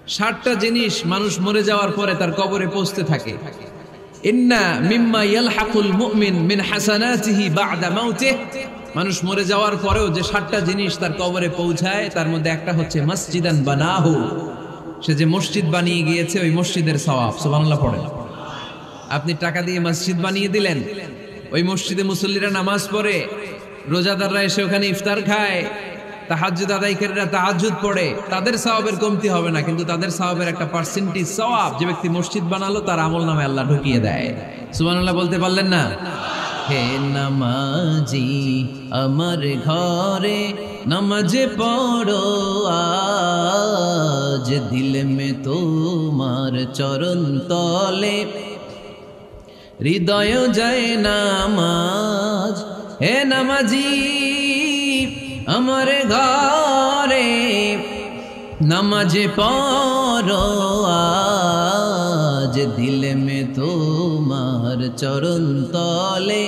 60টা জিনিস মানুষ মরে যাওয়ার পরে তার কবরে পৌঁছতে থাকে। ইন্না মিম্মা ইয়ালহাকুল মুমিন মিন হাসানাতিহি বা'দা মাউতিহি, মানুষ মরে যাওয়ার পরেও যে 60টা জিনিস তার কবরে পৌঁছায় তার মধ্যে একটা হচ্ছে মসজিদান বানাহু, সে যে মসজিদ বানিয়ে গিয়েছে ওই মসজিদের সওয়াব। সুবহানাল্লাহ পড়েন। আপনি টাকা দিয়ে মসজিদ বানিয়ে দিলেন, ওই মসজিদে মুসল্লিরা নামাজ পড়ে, রোজাদাররা এসে ওখানে ইফতার খায়, তাহাজ্জুদ আদায়কারীরা তাহাজ্জুদ পড়ে, তাদের সওয়াবের কমতি হবে না, কিন্তু তাদের সওয়াবের একটা পার্সেন্টেজ সওয়াব যে ব্যক্তি মসজিদ বানালো তার আমলনামায় আল্লাহ ঢুকিয়ে দেয়। সুবহানাল্লাহ বলতে পারলেন না? হে নামাজি আমার ঘরে নামাজ পড়ো আজ, দিল মে তোমার চরণ তলে হৃদয় যায় নামাজ। হে নামাজি আমার ঘরে নামাজ পড়ো আজ, দিল মে তোমার চরণ তলে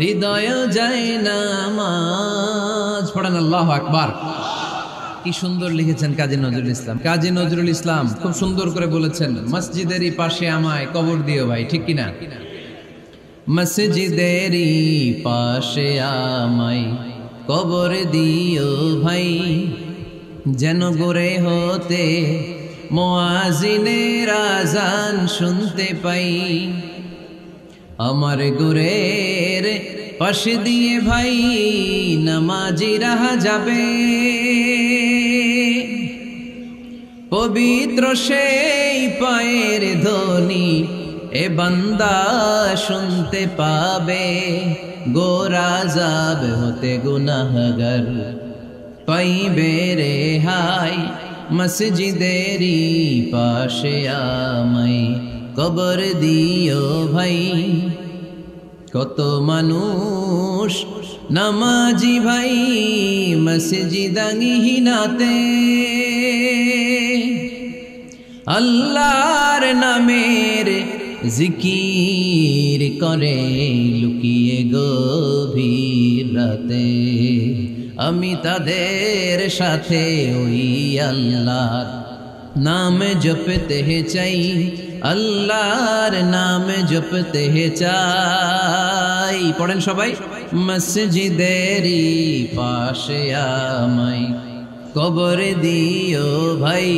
হৃদয় যায় নামাজ। পড়েন আল্লাহু আকবার। কি সুন্দর লিখেছেন কাজী নজরুল ইসলাম। কাজী নজরুল ইসলাম খুব সুন্দর করে বলেছেন, মসজিদেরই পাশে আমায় কবর দিও ভাই, ঠিক কিনা? মসজিদেরই পাশে আমায় কবর দিও ভাই, যেন গোরে হতে মুয়াজ্জিনের আযান শুনতে পাই। আমার গোরের পাশে দিয়ে ভাই নামাজিরা যাবে, পবিত্র সেই পায়ের ধ্বনি এ বান্দা শুনতে পাবে। গোরা যাব হতে গুনাহগার পাইবে রেহাই, মসজিদেরই পাশে আমায় কবর দিও ভাই। কত মানুষ নামাজি ভাই মসজিদাঙ্গিহীনাতে, আল্লাহর নামের জিকির করে লুকিয়ে গভীর রাতে। আমি তাদের সাথে ওই আল্লাহর নাম জপতে চাই, আল্লাহর নাম জপতে চাই। পড়েন সবাই। মসজিদেরই পাশে আমায় কবর দিও ভাই,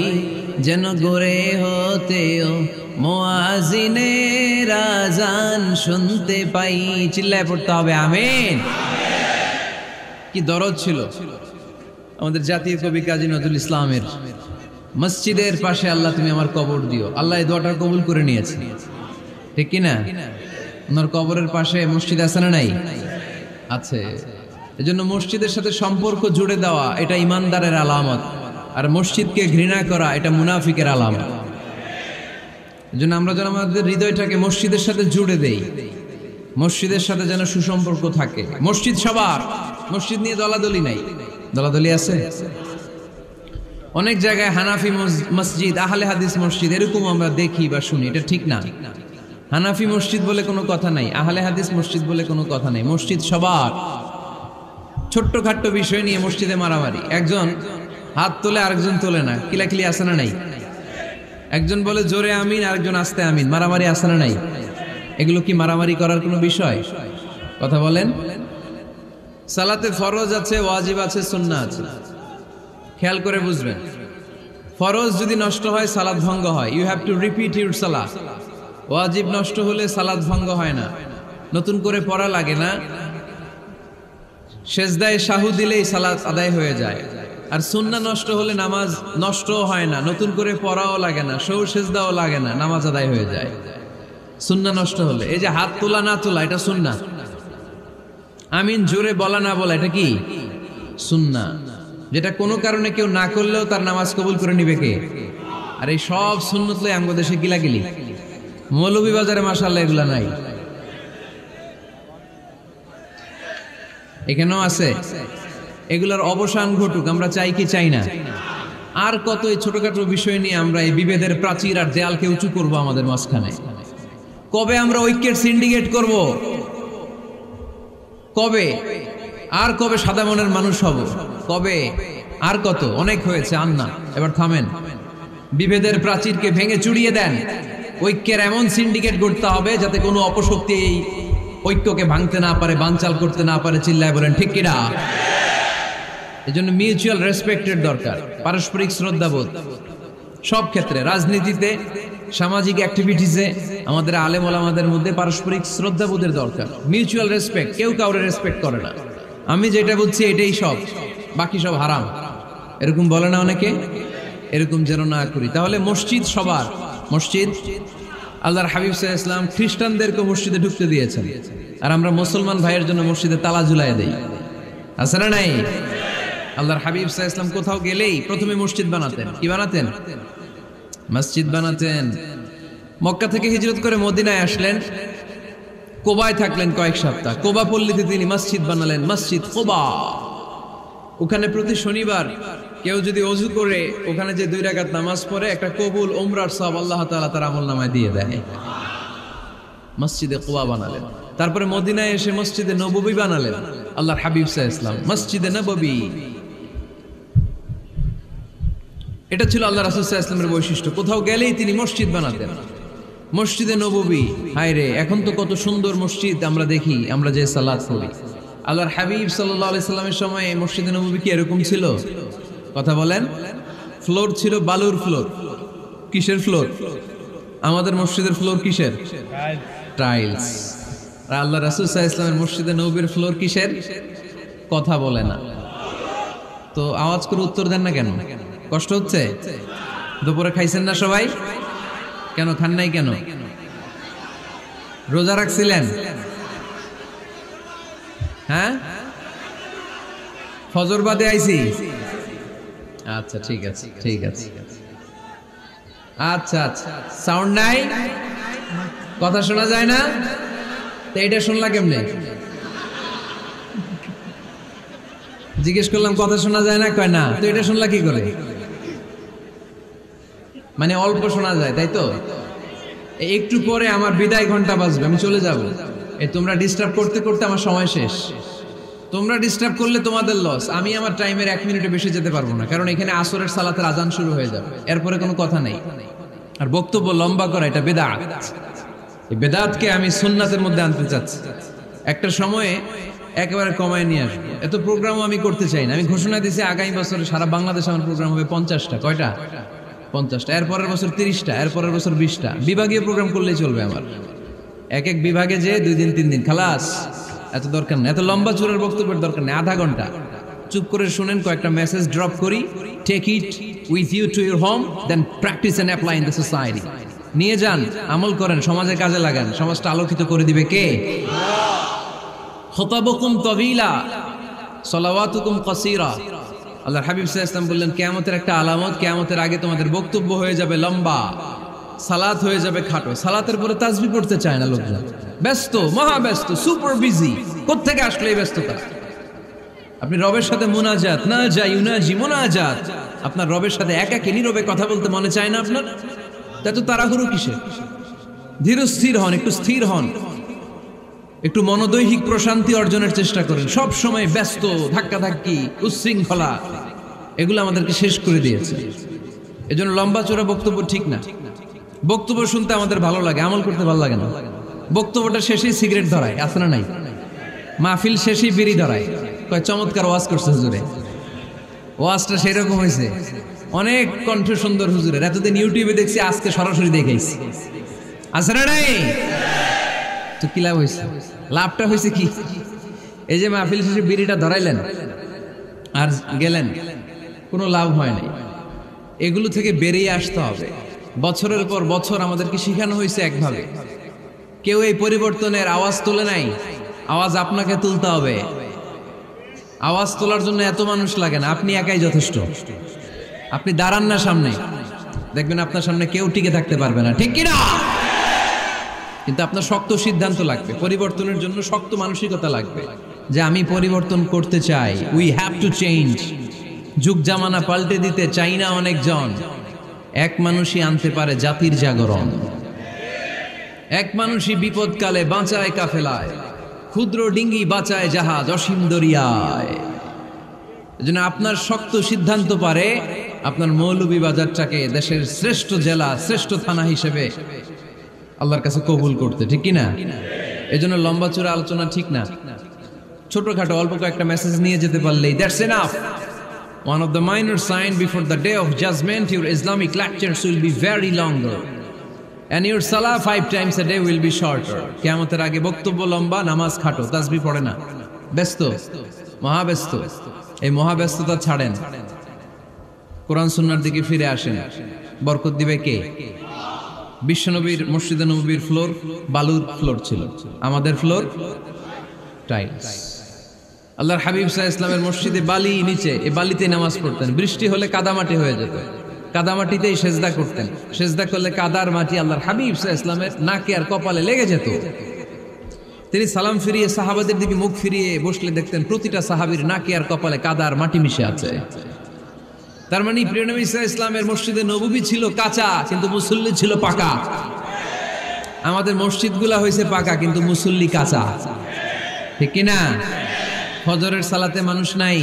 যেন গোরে হতেও মুয়াজ্জিনের আযান শুনতে পাই। চিল্লায় পড়তে হবে আমিন। কি দরদ ছিল আমাদের জাতীয় কবি কাজী নজরুল ইসলামের। মসজিদের পাশে আল্লাহ তুমি আমার কবর দিও। আল্লাহ এই দোয়াটা কবুল করে নিয়েছে, ঠিক কিনা? ওনার কবরের পাশে মসজিদ আছে না নাই? আছে। এজন্য মসজিদের সাথে সম্পর্ক জুড়ে দেওয়া এটা ইমানদারের আলামত, আর মসজিদকে ঘৃণা করা এটা মুনাফিকের আলামত। এজন্য আমরা যেন আমাদের হৃদয়টাকে মসজিদের সাথে জুড়ে দেই, মসজিদের সাথে যেন সুসম্পর্ক থাকে। মসজিদ সবার, মসজিদ নিয়ে দলাদলি নাই। দলাদলি আছে অনেক জায়গায়, হানাফি মসজিদ, আহলে হাদিস মসজিদ এরকম আমরা দেখি বা শুনি, এটা ঠিক না। হানাফি মসজিদ বলে কোনো কথা নাই, আহলে হাদিস মসজিদ বলে কোনো কথা নাই। মসজিদ সবার। ছোট্ট খাট্ট বিষয় নিয়ে মসজিদে মারামারি, একজন হাত তোলে আরেকজন তোলে না, কিলাকিলি আছে না নাই? একজন বলে জোরে আমিন, আরেকজন আস্তে আমিন, মারামারি আছে না নাই? এগুলো কি মারামারি করার কোনো বিষয়? কথা বলেন। সালাতে ফরজ আছে, ওয়াজিব আছে, সুন্নাহ আছে। খেয়াল করে বুঝবেন, ফরজ যদি নষ্ট হয় সালাত ভঙ্গ হয়, you have to repeat your সালাত। ওয়াজিব নষ্ট হলে সালাত ভঙ্গ হয় না, নতুন করে পড়া লাগে না, সেজদায় সাহু দিলেই সালাত আদায় হয়ে যায়। আর সুন্নাহ নষ্ট হলে নামাজ নষ্টও হয় না, নতুন করে পড়াও লাগে না, সৌ সেজদাও লাগে না, নামাজ আদায় হয়ে যায়। সুন্নাহ নষ্ট হলে, এই যে হাত তোলা না তোলা এটা সুন্নাহ, আমিন জোরে বলা না বলা এটা কি সুন্নাহ, যেটা কোনো কারণে কেউ না করলেও তার নামাজ কবুল করে নিবে কে? আর এই সব সুন্নত লই আমগো দেশে গিলাগিলি। মৌলভীবাজারে মাশাআল্লাহ এগুলা নাই, এখানেও আছে। এগুলোর অবসান ঘটুক, আমরা চাই কি চাই না? আর কত এই ছোটখাটো বিষয় নিয়ে আমরা এই বিভেদের প্রাচীর আর দেয়ালকে উঁচু করব আমাদের মাঝখানে? কবে আমরা ঐক্যের সিন্ডিকেট করব? কবে? আর কবে সাদা মনের মানুষ হব? কবে? আর কত? অনেক হয়েছে, আর না, এবার থামেন। বিভেদের প্রাচীরকে ভেঙে চুড়িয়ে দেন। ঐক্যের এমন সিন্ডিকেট গড়তে হবে যাতে কোনো অপশক্তি এই ঐক্যকে ভাঙতে না পারে, বানচাল করতে না পারে। চিল্লায় বলেন ঠিক কিনা? এজন্য মিউচুয়াল রেসপেক্টের দরকার, পারস্পরিক শ্রদ্ধাবোধ সব ক্ষেত্রে, রাজনীতিতে, সামাজিক অ্যাক্টিভিটিসে আমাদের আলেম ওলামাদের মধ্যে পারস্পরিক শ্রদ্ধাবোধের দরকার, মিউচুয়াল রেসপেক্ট। কেউ কাউরে রেসপেক্ট করে না, আমি যেটা বলছি এটাই সব, বাকি সব হারাম, এরকম বলে না অনেকে। এরকম যেন না করি। তাহলে মসজিদ সবার, মসজিদ আল্লাহর হাবিব সাল্লাল্লাহু আলাইহি ওয়াসাল্লাম খ্রিস্টানদেরকে মসজিদে ঢুকতে দিয়েছেন, আর আমরা মুসলমান ভাইয়ের জন্য মসজিদে তালা ঝুলাই দেই, আছে না নাই? আল্লাহর হাবিব সাল্লাল্লাহু আলাইহি ওয়াসাল্লাম কোথাও গেলেই প্রথমে মসজিদ বানাতেন। কি বানাতেন? মসজিদ বানাতেন। মক্কা থেকে হিজরত করে মদিনায় আসলেন, কোবায় থাকলেন কয়েক সপ্তাহ। কোবা পল্লীতে তিনি মসজিদ বানালেন, মসজিদ কোবা। ওখানে প্রতি শনিবার কেউ যদি ওযু করে ওখানে যে 2 রাকাত নামাজ পড়ে, একটা কবুল উমরার সওয়াব আল্লাহ তাআলা তার আমলনামায় দিয়ে দেয়। মসজিদে কোবা বানালেন। তারপরে মদিনায় এসে মসজিদে নববী বানালেন আল্লাহর হাবিব সাল্লাল্লাহু আলাইহি ওয়াসাল্লাম, মসজিদে নববী। এটা ছিল আল্লাহ রাসূল সাল্লাল্লাহু আলাইহি ওয়াসাল্লামের বৈশিষ্ট্য। কোথাও গেলেই তিনি মসজিদ বানাতেন, মসজিদে নববী। হায় রে, এখন তো কত সুন্দর মসজিদ আমরা দেখি, আমরা যে সালাত পড়ি। আল্লাহর হাবিব সাল্লাল্লাহু আলাইহি সাল্লামের সময় মসজিদে নববী কি এরকম ছিল? কথা বলেন। ফ্লোর ছিল বালুর ফ্লোর। কিসের ফ্লোর? আমাদের মসজিদের ফ্লোর কিসের? টাইলস। আর আল্লাহ রাসূল সাল্লাল্লাহু আলাইহি ওয়াসাল্লামের মসজিদে নববীর ফ্লোর কিসের? কথা বলে না তো আওয়াজ করে উত্তর দেন না কেন? কষ্ট হচ্ছে? দুপুরে খাইছেন না সবাই? কেন খান নাই কেন? রোজা রাখছিলেন? হ্যাঁ, ফজর বাদে আইছি। আচ্ছা ঠিক আছে, ঠিক আছে। আচ্ছা আচ্ছা, সাউন্ড নাই, কথা শোনা যায় না। তো এটা শুনলা কেমনে? জিজ্ঞেস করলাম কথা শোনা যায় না, কয় না। তো এটা শুনলা কি করে? মানে অল্প শোনা যায়, তাই তো? একটু পরে আমার বিদায় ঘন্টা বাজবে, আমি চলে যাব। তোমরা ডিস্টার্ব করতে করতে আমার সময় শেষ। তোমরা ডিস্টার্ব করলে তোমাদের লস। আমি আমার টাইমের 1 মিনিটে বেশি যেতে পারবো না, কারণ এখানে আসরের সালাতের আজান শুরু হয়ে যাবে, এরপরে কোনো কথা নেই। আর বক্তব্য লম্বা করা এটা বেদাত। এই বেদাতকে আমি সুন্নাতের মধ্যে আনতে চাচ্ছি। একটা সময়ে একেবারে কমায় নিয়ে আসবো। এত প্রোগ্রামও আমি করতে চাই না। আমি ঘোষণা দিয়েছি আগামী বছরে সারা বাংলাদেশে আমার প্রোগ্রাম হবে 50টা। কয়টা? 50টা। এরপরের বছর 30টা, এরপরের বছর 20টা। বিভাগীয় প্রোগ্রাম করলেই চলবে আমার। এক এক বিভাগে যে 2 দিন 3 দিন খালাস। এত দরকার নেই, এত লম্বা চূড়ার বক্তব্যের দরকার নেই। আধা ঘন্টা চুপ করে শুনেন, কয়েকটা মেসেজ ড্রপ করি, take it with you to your home, then practice and apply in the society. নিয়ে যান, আমল করেন, সমাজে কাজে লাগান। সমাজটা আলোকিত করে দিবে কে? খুতাবুকুম তাওয়িলা সালাওয়াতুকুম কাসীরা। আল্লাহর হাবিব সাল্লাল্লাহু আলাইহি ওয়াসাল্লাম বললেন, কিয়ামতের একটা আলামত, কিয়ামতের আগে তোমাদের বক্তব্য হয়ে যাবে লম্বা, সালাত হয়ে যাবে খাটো। সালাতের পরে তাসবিহ পড়তে চায় না লোকজন, ব্যস্ত, মহা ব্যস্ত, সুপার বিজি। কোত্থেকে আসলে এই ব্যস্ততা? আপনি রবের সাথে মুনাজাত, না যাই ইউনাজি মুনাজাত, আপনার রবের সাথে একাকী নীরবে কথা বলতে মনে চায় না আপনার? এত তাড়াহুড়ো কিসের? ধীর স্থির হন, একটু স্থির হন, একটু মনোদৈহিক প্রশান্তি অর্জনের চেষ্টা করেন। সব সময় ব্যস্ত, ধাক্কাধাক্কি, উচ্ছৃঙ্খলা, এগুলো আমাদেরকে শেষ করে দিয়েছে। এজন্য লম্বা চোরা বক্তব্য ঠিক না। বক্তব্য শুনতে আমাদের ভালো লাগে, আমল করতে ভালো লাগে না। বক্তব্যটা শেষেই সিগারেট ধরায়, আছে না নাই? মাহফিল শেষেই বিড়ি ধরায়, কয় চমৎকার ওয়াজ করছে হুজুরে। ওয়াজটা সেই রকম হয়েছে, অনেক কণ্ঠ সুন্দর হুজুরের। এতদিন ইউটিউবে দেখছি, আজকে সরাসরি দেখাইছি, আছে না নাই? তো কি লাভ হয়েছে? লাভটা হয়েছে কি? এই যে মাহফিল শেষে বিড়িটা ধরাইলেন আর গেলেন, কোনো লাভ হয় নাই। এগুলো থেকে বেরিয়ে আসতে হবে। বছরের পর বছর আমাদেরকে শিখানো হয়েছে একভাবে। কেউ এই পরিবর্তনের আওয়াজ তোলে নাই। আওয়াজ আপনাকে তুলতে হবে। আওয়াজ তোলার জন্য এত মানুষ লাগে না, আপনি একাই যথেষ্ট। আপনি দাঁড়ান না সামনে, দেখবেন আপনার সামনে কেউ টিকে থাকতে পারবে না, ঠিক কিনা? কিন্তু আপনার শক্ত সিদ্ধান্ত লাগবে, পরিবর্তনের জন্য শক্ত মানসিকতা লাগবে, যে আমি পরিবর্তন করতে চাই। We have to change. যুগ জামানা পাল্টে দিতে চাই না অনেকজন। এক মানুষই আনতে পারে জাতির জাগরণ। এক মানুষই বিপদকালে বাঁচায় কাফেলায়, ক্ষুদ্র ডিঙ্গি বাঁচায় জাহাজ অসীম দরিয়ায়। এজন্য আপনার শক্ত সিদ্ধান্ত পারে আপনার মৌলভীবাজারটাকে দেশের শ্রেষ্ঠ জেলা, শ্রেষ্ঠ থানা হিসেবে আল্লাহর কাছে কবুল করতে, ঠিক কি না? এজন্য লম্বা চূড়া আলোচনা ঠিক না। ছোটখাটো অল্প কয়েকটা মেসেজ নিয়ে যেতে পারলেই that's enough. One of the minor signs before the day of judgment, your Islamic lectures will be very longer. And your salah 5 times a day will be shorter. কিয়ামতের আগে বক্তব্য লম্বা, নামাজ খাটো, তাসবিহ পড়ে না, ব্যস্ত, মহাব্যস্ত। এই মহাব্যস্ততা ছাড়েন, কোরআন সুন্নাহর দিকে ফিরে আসেন। বরকত দিবে কে? বিশ্বনবীর মসজিদে নববীর ফ্লোর বালুর ফ্লোর ছিল, আমাদের ফ্লোর টাইলস। আল্লাহর হাবিব সাল্লাল্লাহু আলাইহি ওয়াসাল্লামের মসজিদে বালি নিচে, এই বালিতে নামাজ পড়তেন। বৃষ্টি হলে কাদামাটি হয়ে যেত, কাদামাটিতেই সেজদা করতেন। সেজদা করলে কাদার মাটি আল্লাহর হাবিব সাল্লাল্লাহু আলাইহি ওয়াসাল্লামের নাকে আর কপালে লেগে যেত। তিনি সালাম ফিরিয়ে সাহাবাদের দিকে মুখ ফিরিয়ে বসলে দেখতেন প্রতিটা সাহাবীর নাকে আর কপালে কাদার মাটি মিশে আছে। তার মানে প্রিয় নবী সাল্লাল্লাহু আলাইহি ওয়াসাল্লামের মসজিদে নববী ছিল কাঁচা, কিন্তু মুসল্লি ছিল পাকা। আমাদের মসজিদগুলা হয়েছে পাকা, কিন্তু মুসল্লি কাঁচা, ঠিক কি না? ফজরের সালাতে মানুষ নাই।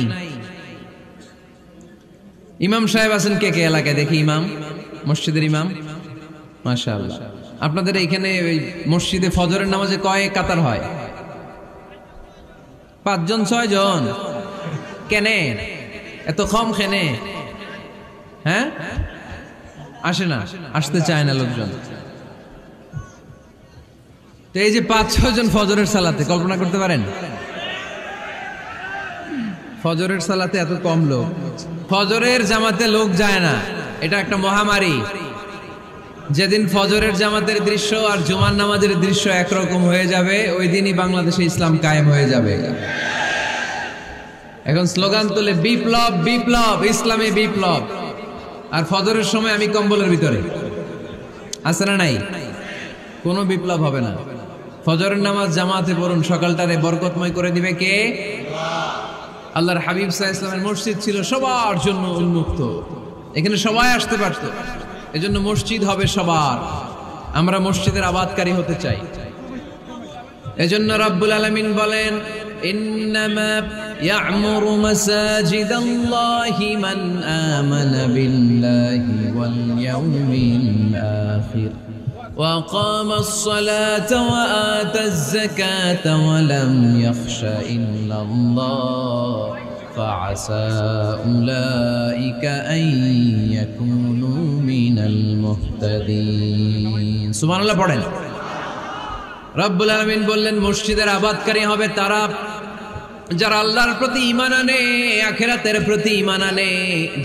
ইমাম সাহেব আছেন কে কে এলাকায়? দেখি ইমাম, মসজিদের ইমাম, মাশাআল্লাহ। আপনাদের এইখানে মসজিদে ফজরের নামাজে কয় কাতার হয়? 5 জন 6 জন? কেনে এত কম? কেনে? হ্যাঁ, আসে না, আসতে চায় না লোকজন। তো এই যে 5-6 জন ফজরের সালাতে, কল্পনা করতে পারেন ফজরের সালাতে এত কম লোক? ফজরের জামাতে লোক যায় না, এটা একটা মহামারী। যেদিন ফজরের জামাতের দৃশ্য আর জুমার নামাজের দৃশ্য একরকম হয়ে যাবে, ওই দিনই বাংলাদেশে ইসলাম কায়েম হয়ে যাবে। এখন স্লোগান তোলে বিপ্লব বিপ্লব, ইসলামে বিপ্লব। আর ফজরের সময় আমি কম্বলের ভিতরে, আছে না নাই? কোনো বিপ্লব হবে না। ফজরের নামাজ জামাতে পড়ুন, সকালটারে বরকতময় করে দিবে কে? আল্লাহর হাবিব সাল্লাল্লাহু আলাইহি ওয়াসাল্লামের মসজিদ ছিল সবার জন্য উন্মুক্ত, এখানে সবাই আসতে পারত। এজন্য মসজিদ হবে সবার। আমরা মসজিদের আবাদকারী হতে চাই। এজন্য রব্বুল আলামিন বলেন, ইন্নামা ইয়া'মুরু মাসাজিদাল্লাহি মান আমানা বিল্লাহি ওয়াল ইয়াউমিল আখির ওয়া আকামাস সালাতা ওয়া আতাজ যাকাতা ওয়া লাম ইয়াখশা ইল্লাল্লাহ ফাআসা উলাইকা আন ইয়াকুনু মিনাল মুহতাদিন। সুবহানাল্লাহ পড়েন। রব্বুল আলামিন বললেন মসজিদের আবাদকারী হবে তারা যারা আল্লাহর প্রতি ঈমান আনে, আখিরাতের প্রতি ঈমান আনে,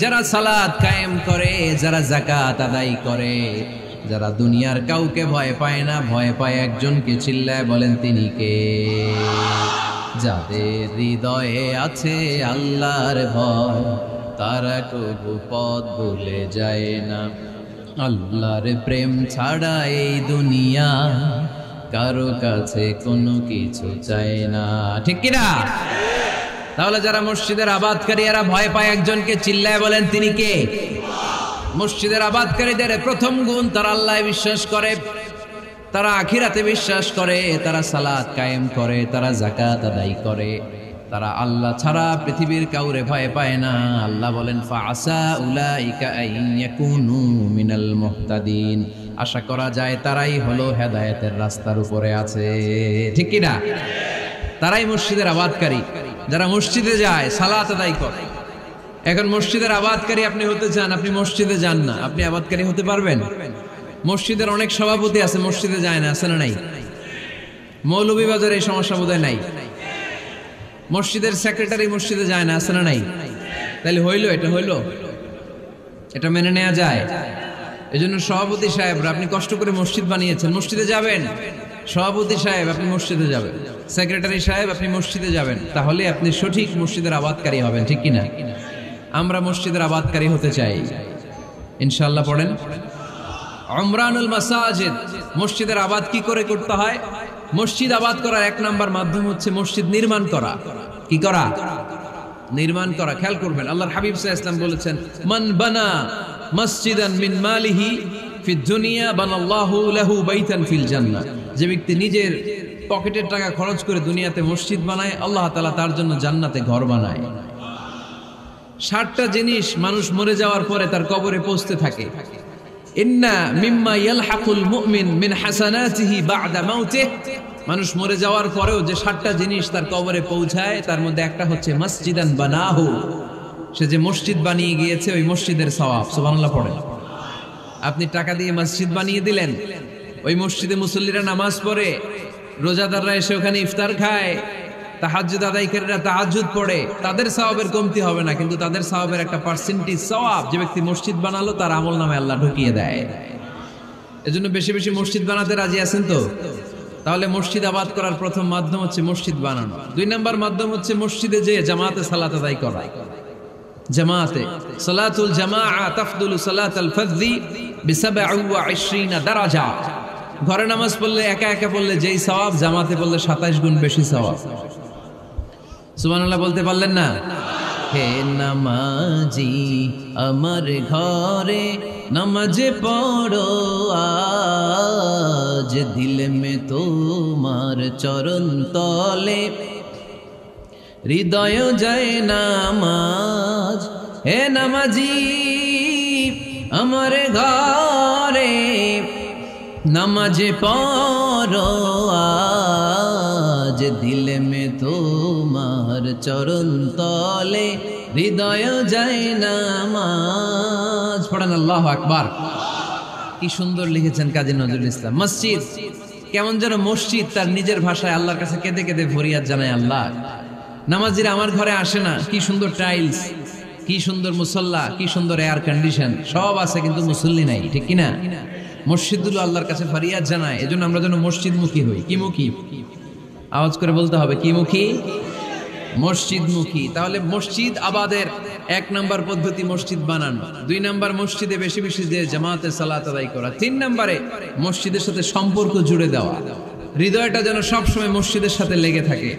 যারা সালাত কায়েম করে, যারা যাকাত আদায় করে, যারা দুনিয়ার কাউকে ভয় পায় না, ভয় পায় একজনকে। চিল্লায় বলেন তিনি কে? যাদের হৃদয়ে আছে আল্লাহর ভয়, তারা কবু পথ ভুলে যায় না। আল্লাহর প্রেম ছাড়া এই দুনিয়া কারো কাছে কোনো কিছু চায় না, ঠিক কিনা? তাহলে যারা মসজিদের আবাদকারী এরা ভয় পায় একজনকে, চিল্লায় বলেন তিনি কে? মসজিদের আবাদকারীদের প্রথম গুণ, তারা আল্লাহ বিশ্বাস করে, তারা আখিরাতে বিশ্বাস করে, তারা সালাত কায়েম করে, তারা যাকাত আদায় করে, তারা আল্লাহ ছাড়া পৃথিবীর কাউরে ভয় পায় না। আল্লাহ বলেন ফাআসা উলাইকা আন ইয়াকুনু মিনাল মুহতাদিন। আশা করা যায় তারাই হলো হেদায়েতের রাস্তার উপরে আছে, ঠিক কি না? তারাই মসজিদের আবাদকারী, যারা মসজিদে যায়, সালাত আদায় করে। এখন মসজিদের আবাদকারী আপনি হতে চান, আপনি মসজিদে যান না, আপনি আবাদকারী হতে পারবেন? মসজিদের অনেক সভাপতি আছে মসজিদে যায় না, আছে না নাই? মৌলভীবাজারে এই সমস্যা বোধহয় নাই। মসজিদের সেক্রেটারি মসজিদে যায় না, আছে না নাই? তাহলে হইলো, এটা হইলো, এটা মেনে নেওয়া যায়? এজন্য সভাপতি সাহেবরা, আপনি কষ্ট করে মসজিদ বানিয়েছেন, মসজিদে যাবেন। সভাপতি সাহেব আপনি মসজিদে যাবেন, সেক্রেটারি সাহেব আপনি মসজিদে যাবেন, তাহলে আপনি সঠিক মসজিদের আবাদকারী হবেন, ঠিক কিনা? আমরা মসজিদের আবাদকারী হতে চাই ইনশাআল্লাহ। পড়েন উমরানুল মাসাজিদ। মসজিদের আবাদ কি করে করতে হয়? মসজিদ আবাদ করার 1 নাম্বার মাধ্যম হচ্ছে মসজিদ নির্মাণ করা। কি করা? নির্মাণ করা। খেয়াল করবেন, আল্লাহর হাবিব সাল্লাল্লাহু আলাইহি ওয়াসাল্লাম বলেছেন, মান বানা মসজিদান মিন মালিহি ফিদ দুনিয়া বানাল্লাহু লাহু বাইতান ফিল জান্নাহ। যে ব্যক্তি নিজের পকেটের টাকা খরচ করে দুনিয়াতে মসজিদ বানায়, আল্লাহ তাআলা তার জন্য জান্নাতে ঘর বানায়। 60টা জিনিস মানুষ মরে যাওয়ার পরে তার কবরে পৌঁছতে থাকে। ইন্না মিম্মা ইয়ালহাকুল মুমিন মিন হাসানাতিহি বা'দা মাউতিহি, মানুষ মরে যাওয়ার পরেও যে 60টা জিনিস তার কবরে পৌঁছায় তার মধ্যে একটা হচ্ছে মসজিদান বানাহু, সে যে মসজিদ বানিয়ে গিয়েছে ওই মসজিদের সওয়াব। সুবহানাল্লাহ পড়েন। আপনি টাকা দিয়ে মসজিদ বানিয়ে দিলেন, ওই মসজিদে মুসল্লিরা নামাজ পড়ে, রোজাদাররা এসে ওখানে ইফতার খায়, তাহাজ্জুদ আদায়কারীরা তাহাজ্জুদ পড়ে, তাদের সওয়াবের কমতি হবে না, কিন্তু তাদের সওয়াবের একটা পার্সেন্টেজ সওয়াব যে ব্যক্তি মসজিদ বানালো তার আমলনামায় আল্লাহ ঢুকিয়ে দেয়। এজন্য বেশি বেশি মসজিদ বানাতে রাজি আছেন তো? তাহলে মসজিদ আবাদ করার প্রথম মাধ্যম হচ্ছে মসজিদ বানানো। 2 নাম্বার মাধ্যম হচ্ছে মসজিদে যেয়ে জামাতে সালাত আদায় করা। জামাতে সালাতুল জামাআ তাফদুলু সালাতাল ফাযযি বি27 দারাজা। ঘরে নামাজ পড়লে একা একা পড়লে যেই সওয়াব, জামাতে পড়লে 27 গুণ বেশি সওয়াব। সুবহানাল্লাহ বলতে পারলেন না? হে নামাজি আমার ঘরে নামাজ পড়ো আজ, দিল মে তোমার চরণ তলে হৃদয় যায় নামাজ। হে নামাজি আমার ঘরে নামাজ পড়ো আজ, দিল মে তোমার চরণ তলে হৃদয় যায় নামাজ। পড়েন আল্লাহু আকবার। কি সুন্দর লিখেছেন কাজী নজরুল ইসলাম। মসজিদ কেমন যেন মসজিদ তার নিজের ভাষায় আল্লাহর কাছে কেঁদে কেঁদে ফরিয়াদ জানায়, আল্লাহ নামাজিরা আমার ঘরে আসে না, কি সুন্দর টাইলস, কি সুন্দর মুসল্লা, কি সুন্দর এয়ার কন্ডিশন, সব আছে কিন্তু মুসল্লি নাই, ঠিক কিনা? মসজিদগুলো আল্লাহর কাছে ফরিয়াদ জানায়। এজন্য আমরা যেন মসজিদমুখী হই। কি মুখী? আওয়াজ করে বলতে হবে, কি মুখী? মসজিদমুখী। তাহলে মসজিদ আবাদের 1 নাম্বার পদ্ধতি মসজিদ বানানো। 2 নাম্বার মসজিদে বেশি বেশি যে জামাতে সালাত আদায় করা। 3 নাম্বারে মসজিদের সাথে সম্পর্ক জুড়ে দেওয়া, হৃদয়টা যেন সবসময় মসজিদের সাথে লেগে থাকে।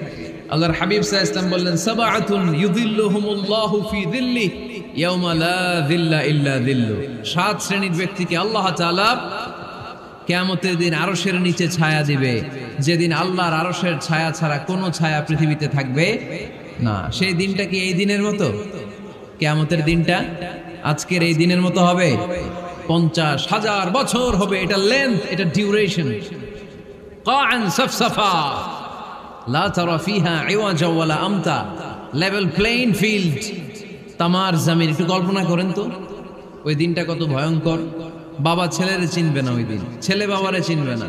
আল্লাহর হাবিব সাল্লাল্লাহু আলাইহি ওয়াসাল্লাম বললেন, সাবআতুন ইউযিল্লুহুমুল্লাহু ফি যিল্লিহি ইয়াওমা লা যিল্লা ইল্লা যিল্লু। 7 শ্রেণীর ব্যক্তিকে আল্লাহ তাআলা কিয়ামতের দিন আরশের নিচে ছায়া দিবে, যেদিন আল্লাহর আরশের ছায়া ছাড়া কোনো ছায়া পৃথিবীতে থাকবে না। সেই দিনটা কি এই দিনের মতো? কিয়ামতের দিনটা আজকের এই দিনের মতো হবে? 50,000 বছর হবে। এটা লেন্থ, এটা ডিউরেশন। কাআন সাফসাফা লা তারা ফিহা ইওয়াজা ওয়ালা আমতা, লেভেল প্লেইং ফিল্ড, তামার জমিন। একটু কল্পনা করেন তো ওই দিনটা কত ভয়ঙ্কর। বাবা ছেলেরে চিনবে না ওই দিন, ছেলে বাবারে চিনবে না,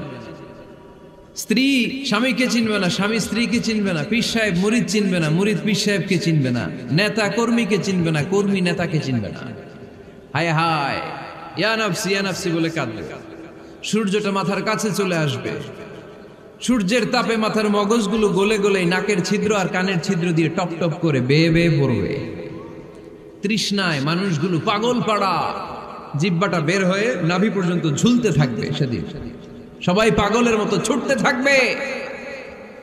স্ত্রী স্বামীকে চিনবে না, স্বামী স্ত্রীকে চিনবে না, পীর সাহেব মুরিদ চিনবে না, মুরিদ পীর সাহেবকে চিনবে না, নেতা কর্মীকে চিনবে না, কর্মী নেতাকে চিনবে না। হায় হায়, ইয়া নাফসি ইয়া নাফসি বলে কাঁদবে। সূর্যটা মাথার কাছে চলে আসবে, সূর্যের তাপে মাথার মগজগুলো গলে গলে নাকের ছিদ্র আর কানের ছিদ্র দিয়ে টপ টপ করে বেয়ে বেয়ে পড়বে। তৃষ্ণায় মানুষগুলো পাগল পাড়া, জিহ্বাটা বের হয়ে নাভি পর্যন্ত ঝুলতে থাকবে। সেদিন সবাই পাগলের মতো ছুটতে থাকবে,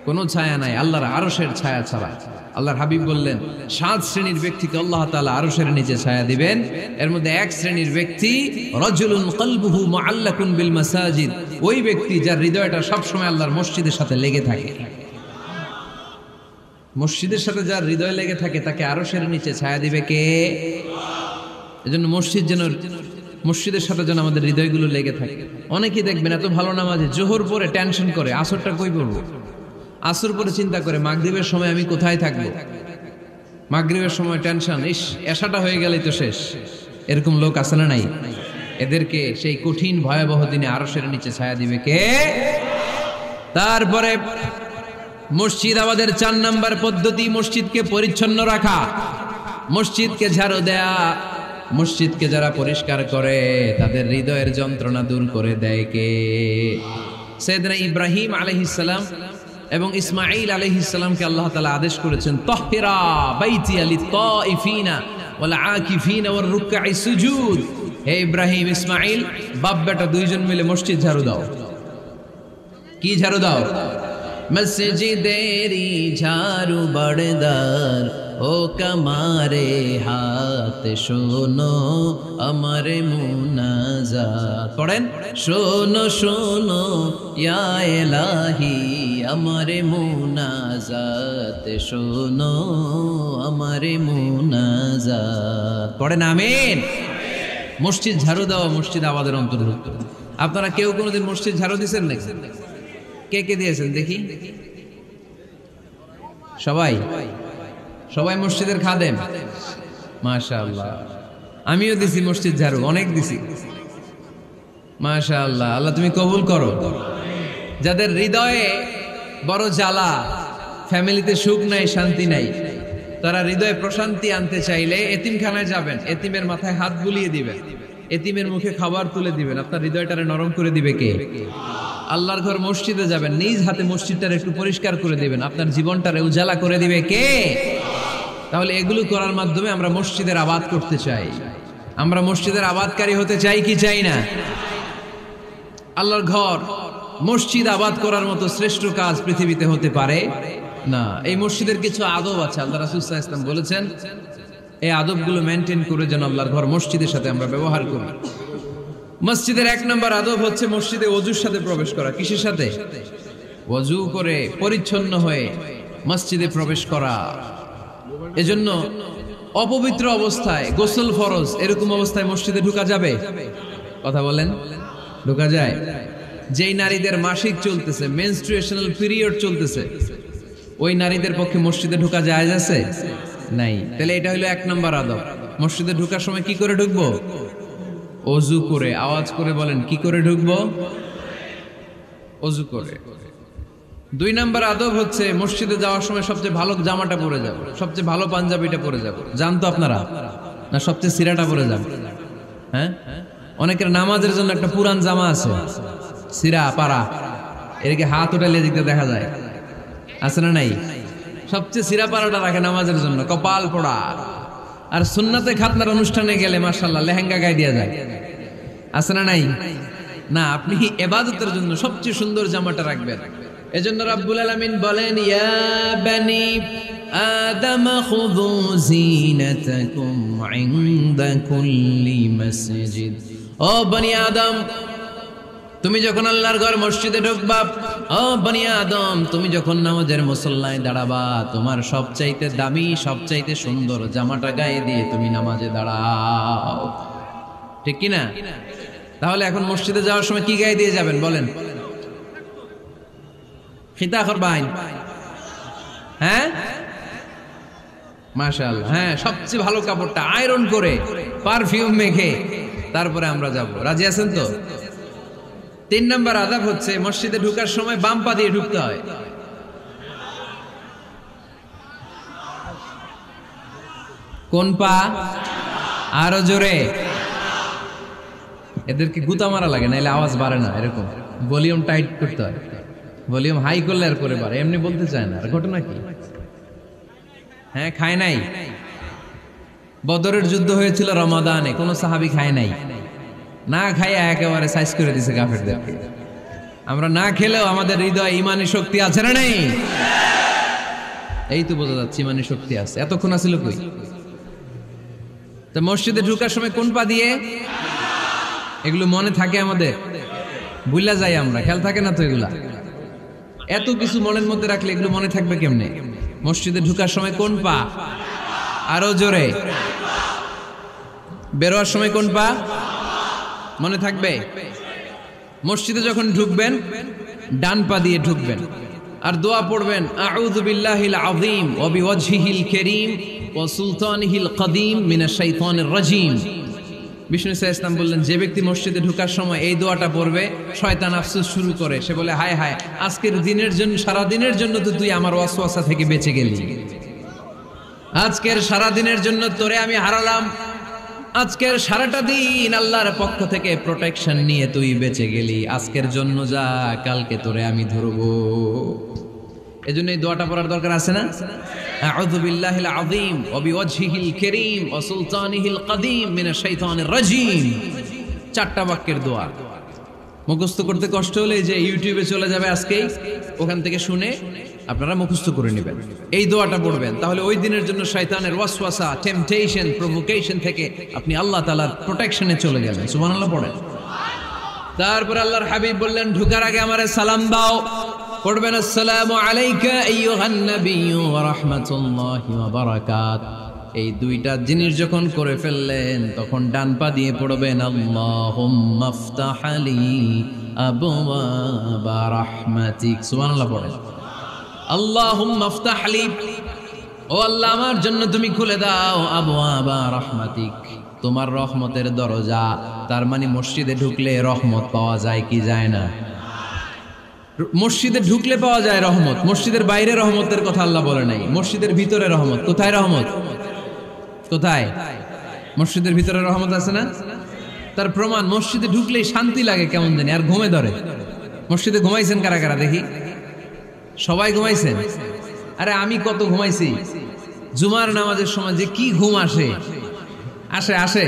কোনো ছায়া নাই আল্লাহর আরশের ছায়া ছাড়া। আল্লাহর হাবিব বললেন 7 শ্রেণীর ব্যক্তিকে আল্লাহ তাআলা আরশের নিচে ছায়া দিবেন। এর মধ্যে 1 শ্রেণীর ব্যক্তি রাজুলুন কলবুহু মুআল্লাকুন বিল মাসাজিদ, ওই ব্যক্তি যার হৃদয়টা সবসময় আল্লাহর মসজিদের সাথে লেগে থাকে। মসজিদের সাথে যার হৃদয় লেগে থাকে তাকে আরশের নিচে ছায়া দিবে কে? এজন্য মসজিদের সাথে যেন আমাদের হৃদয়গুলো লেগে থাকে। অনেকেই দেখবেন এত ভালো নামাজে, জোহর পরে টেনশন করে আসরটা কই পড়বো, আসর পরে চিন্তা করে মাগরিবের সময় আমি কোথায় থাকবো, মাগরিবের সময় টেনশন, ইস এশাটা হয়ে গেলেই তো শেষ। এরকম লোক আছে না নাই? এদেরকে সেই কঠিন ভয়াবহ দিনে আরশের নিচে ছায়া দিবে কে? তারপরে মসজিদ আমাদের 4 নাম্বার পদ্ধতি, মসজিদকে পরিচ্ছন্ন রাখা, মসজিদকে ঝাড়ু দেয়া। মসজিদকে যারা পরিষ্কার করে তাদের হৃদয়ের যন্ত্রণা দূর করে দেয় কে? সাইয়েদনা ইব্রাহিম আলাইহিস সালাম এবং ইসমাঈল আলাইহিস সালামকে আল্লাহ তাআলা আদেশ করেছেন, তাহহিরা বাইতিয়া লিত-তাইফিনা ওয়াল আকিফিনা ওয়ার রুকআই সুজুদ। হে ইব্রাহিম ইসমাঈল, বাপ বেটা দুইজন মিলে মসজিদ ঝাড়ু দাও। কি ঝাড়ু দাও? মসজিদেরি ঝাড়ু বড়দার ও কামারে হাত শোনো আমার মুনাজাত। পড়েন, শোনো শোনো ইয়া ইলাহি আমারে মুনাজাত শোনো, আমারে মুনাজাত পড়েন আমিন। মসজিদ ঝাড়ু দেওয়া মসজিদ আমাদের অন্তর্ভুক্ত। আপনারা কেউ কোনোদিন মসজিদ ঝাড়ু দিয়েছেন নাকি? কে কে দিয়েছেন দেখি? সবাই সবাই মসজিদের খাদেম, মাশাআল্লাহ। আমিও দিছি মসজিদ ঝাড়ু, অনেক দিছি, মাশাআল্লাহ। আল্লাহ তুমি কবুল করো। যাদের হৃদয়ে বড় জ্বালা, ফ্যামিলিতে সুখ নাই, শান্তি নাই, তারা হৃদয়ে প্রশান্তি আনতে চাইলে এতিমখানায় যাবেন, এতিমের মাথায় হাত বুলিয়ে দিবেন, এতিমের মুখে খাবার তুলে দিবেন। আপনার হৃদয়টারে নরম করে দিবে কে? আল্লাহর ঘর মসজিদে যাবেন, নিজ হাতে মসজিদটারে একটু পরিষ্কার করে দিবেন, আপনার জীবনটারে উজালা করে দিবে কে? তাহলে এগুলো করার মাধ্যমে আমরা মসজিদের আবাদ করতে চাই। আমরা মসজিদের আবাদকারী হতে চাই কি চাই না? আল্লাহর ঘর মসজিদ আবাদ করার মতো শ্রেষ্ঠ কাজ পৃথিবীতে হতে পারে না। এই মসজিদের কিছু আদব আছে, আল্লাহ রাসূল সাল্লাল্লাহু আলাইহি ওয়াসাল্লাম বলেছেন এই আদবগুলো মেনটেন করে যেন আল্লাহর ঘর মসজিদের সাথে আমরা ব্যবহার করি। মসজিদের 1 নম্বর আদব হচ্ছে মসজিদে ওযুর সাথে প্রবেশ করা। কিসের সাথে? ওযু করে পরিচ্ছন্ন হয়ে মসজিদে প্রবেশ করা। এজন্য অপবিত্র অবস্থায় গোসল ফরজ, এরকম অবস্থায় মসজিদে ঢোকা যাবে? কথা বলেন, ঢোকা যায়? যেই নারীদের মাসিক চলতেছে, মেনস্ট্রুয়েশনাল পিরিয়ড চলতেছে, ওই নারীদের পক্ষে মসজিদে ঢোকা জায়েজ আছে? নাই। তাহলে এটা হলো 1 নম্বর আদব। মসজিদে ঢোকার সময় কি করে ঢুকবো? ওযু করে। আওয়াজ করে বলেন, কি করে ঢুকবো? ওযু করে। 2 নম্বর আদব হচ্ছে মসজিদে যাওয়ার সময় সবচেয়ে ভালো জামাটা পরে যাব, সবচেয়ে ভালো পাঞ্জাবিটা পরে যাব। জানতো আপনারা? না সবচেয়ে সিরাটা পরে যাব? হ্যাঁ, অনেকের নামাজের জন্য একটা পুরান জামা আছে, সিরা পারা, এদিকে হাত উঠালে দিতে দেখা যায়, আছে না নাই? সবচেয়ে সিরা পারাটা রাখে নামাজের জন্য, কপাল পোড়া। আর সুন্নাতে খাতনার অনুষ্ঠানে গেলে মাশাআল্লাহ লেহেঙ্গা গায়ে দেয়া যায়, আছে না নাই? না, আপনি ইবাদতের জন্য সবচেয়ে সুন্দর জামাটা রাখবেন। এজন্য রাব্বুল আলামিন বলেন, ইয়া বানি আদম খুযু যিনাতাকুম ইনদা কুল্লি মসজিদ। ও বনি আদম, তুমি যখন আল্লাহর ঘর মসজিদে ঢুকবা, ও বনি আদম, তুমি যখন নামাজের মুসল্লায় দাঁড়াবা, তোমার সবচাইতে দামি, সবচাইতে সুন্দর জামাটা গায়ে দিয়ে তুমি নামাজে দাঁড়াও। ঠিক কি না? তাহলে এখন মসজিদে যাওয়ার সময় কি গায়ে দিয়ে যাবেন বলেন? খিতা করবেন? হ্যাঁ, মাশাআল্লাহ। হ্যাঁ, সবচেয়ে ভালো কাপড়টা আয়রন করে পারফিউম মেখে তারপরে আমরা যাব। রাজি আছেন তো? 3 নম্বর আদব হচ্ছে মসজিদে ঢোকার সময় বাম পা দিয়ে ঢুকতে হয়। কোন পা? আরো জোরে। এদেরকে গুতা মারা লাগে, নাইলে আওয়াজ বাড়ে না। এরকম ভলিউম টাইট করতে হয়, ভলিউম হাই করলে আর করে বাড়ে, এমনি বলতে চায় না। আর ঘটনা কি? হ্যাঁ, খায় নাই। বদরের যুদ্ধ হয়েছিল রমাদানে, কোন সাহাবী খায় নাই, না খাইয়া একেবারে সাইজ করে দিছে কাফেরদেরকে। আমরা না খেলেও আমাদের হৃদয়ে ইমানি শক্তি আছে না নাই? এই তো বোঝা যাচ্ছে ইমানি শক্তি আছে। এতক্ষণ আছিল কই? তো মসজিদে ঢোকার সময় কোন পা দিয়ে? এগুলো মনে থাকে আমাদের? ভুলা যাই আমরা, খেয়াল থাকে না তো এগুলা। এত কিছু মনের মধ্যে রাখলে এগুলো মনে থাকবে কেমনে? মসজিদে ঢোকার সময় কোন পা? আরো জোরে। বেরোয়ার সময় কোন পা? মনে থাকবে? মসজিদে যখন ঢুকবেন ডান পা দিয়ে ঢুকবেন, আর দোয়া পড়বেন, আউযু বিল্লাহিল আযীম ওয়া বিওয়াজহিল কারীম ওয়া সুলতানিহিল কদীম মিনাশ শাইতানির রাজীম। বিষ্ণু সাল্লাল্লাহু আলাইহি ওয়াসাল্লাম বললেন, যে ব্যক্তি মসজিদে ঢোকার সময় এই দোয়াটা পড়বে, শয়তান আফসোস শুরু করে। সে বলে, হায় হায়, আজকের দিনের জন্য, সারা দিনের জন্য তো তুই আমার ওয়াসওয়াসা থেকে বেঁচে গেলি। আজকের সারা দিনের জন্য তোরে আমি হারালাম, আজকের সারাটা দিন আল্লাহর পক্ষ থেকে প্রোটেকশন নিয়ে তুই বেঁচে গেলি। আজকের জন্য যা, কালকে তোরে আমি ধরবো। এজন্য এই দোয়াটা পড়ার দরকার আছে না? আউযু বিল্লাহিল আযীম ওয়া বিওয়াজহিল কারীম ওয়া সুলতানিহিল কদীম মিনাশ শাইতানির রাজীম। 4টা বাক্যের দোয়া। মুখস্থ করতে কষ্ট হলে যে ইউটিউবে চলে যাবে আজকেই, ওখান থেকে শুনে আপনারা মুখস্থ করে নেবেন। এই দোয়াটা পড়বেন, তাহলে ওই দিনের জন্য শয়তানের ওয়াসওয়াসা, টেম্পটেশন, প্রভোকেশন থেকে আপনি আল্লাহ তাআলার প্রোটেকশনে চলে গেলেন। সুবহানাল্লাহ পড়েন। তারপর আল্লাহর হাবিব বললেন, ঢোকার আগে আমারে সালাম দাও। পড়বেন আসসালামু আলাইকা আইয়ুহান নাবিয়্যু ওয়া রাহমাতুল্লাহি ওয়া বারাকাতুহু। এই দুইটা জিনিস যখন করে ফেললেন তখন ডান পা দিয়ে পড়বেন আল্লাহুম্মা ইফতাহ লি আবওয়াবা রাহমাতিক। সুবহানাল্লাহ পড়েন। আল্লাহুম্মা ইফতাহ লি, ও আল্লাহ আমার জন্য তুমি খুলে দাও আবওয়াবা রাহমাতিক, তোমার রহমতের দরজা। তার মানে মসজিদে ঢুকলে রহমত পাওয়া যায় কি যায় না? মসজিদে ঢুকলে পাওয়া যায় রহমত, মসজিদের বাইরে রহমতের কথা আল্লাহ বলে নাই। মসজিদের ভিতরে রহমত। কোথায় রহমত? কোথায়? মসজিদের ভিতরে রহমত আছে না? তার প্রমাণ মসজিদে ঢুকলেই শান্তি লাগে কেমন জানি, আর ঘুমে ধরে। মসজিদে ঘুমাইছেন কারা কারা দেখি? সবাই ঘুমাইছেন? আরে আমি কত ঘুমাইছি। জুমার নামাজের সময় যে কি ঘুম আসে আসে আসে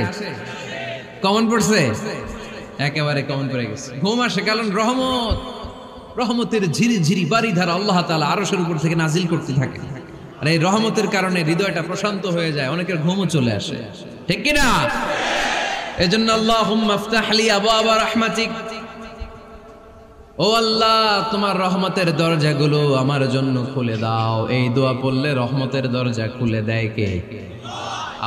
কমন পড়ছে, একেবারে কমন পড়ে গেছে। ঘুম আসে কারণ রহমতের ঝিরি ঝিরি বাড়ি ধারা আল্লাহ তাআলা আরশের উপর থেকে নাজিল করতে থাকে। আর এই রহমতের কারণে হৃদয়টা প্রশান্ত হয়ে যায়, অনেকের ঘুমও চলে আসে, ঠিক কি না? এজন্য আল্লাহুম্মা ইফতাহ লি আবওয়াবা রাহমাতিক, ও আল্লাহ তোমার রহমতের দরজাগুলো আমার জন্য খুলে দাও। এই দোয়া পড়লে রহমতের দরজা খুলে দেয় কে?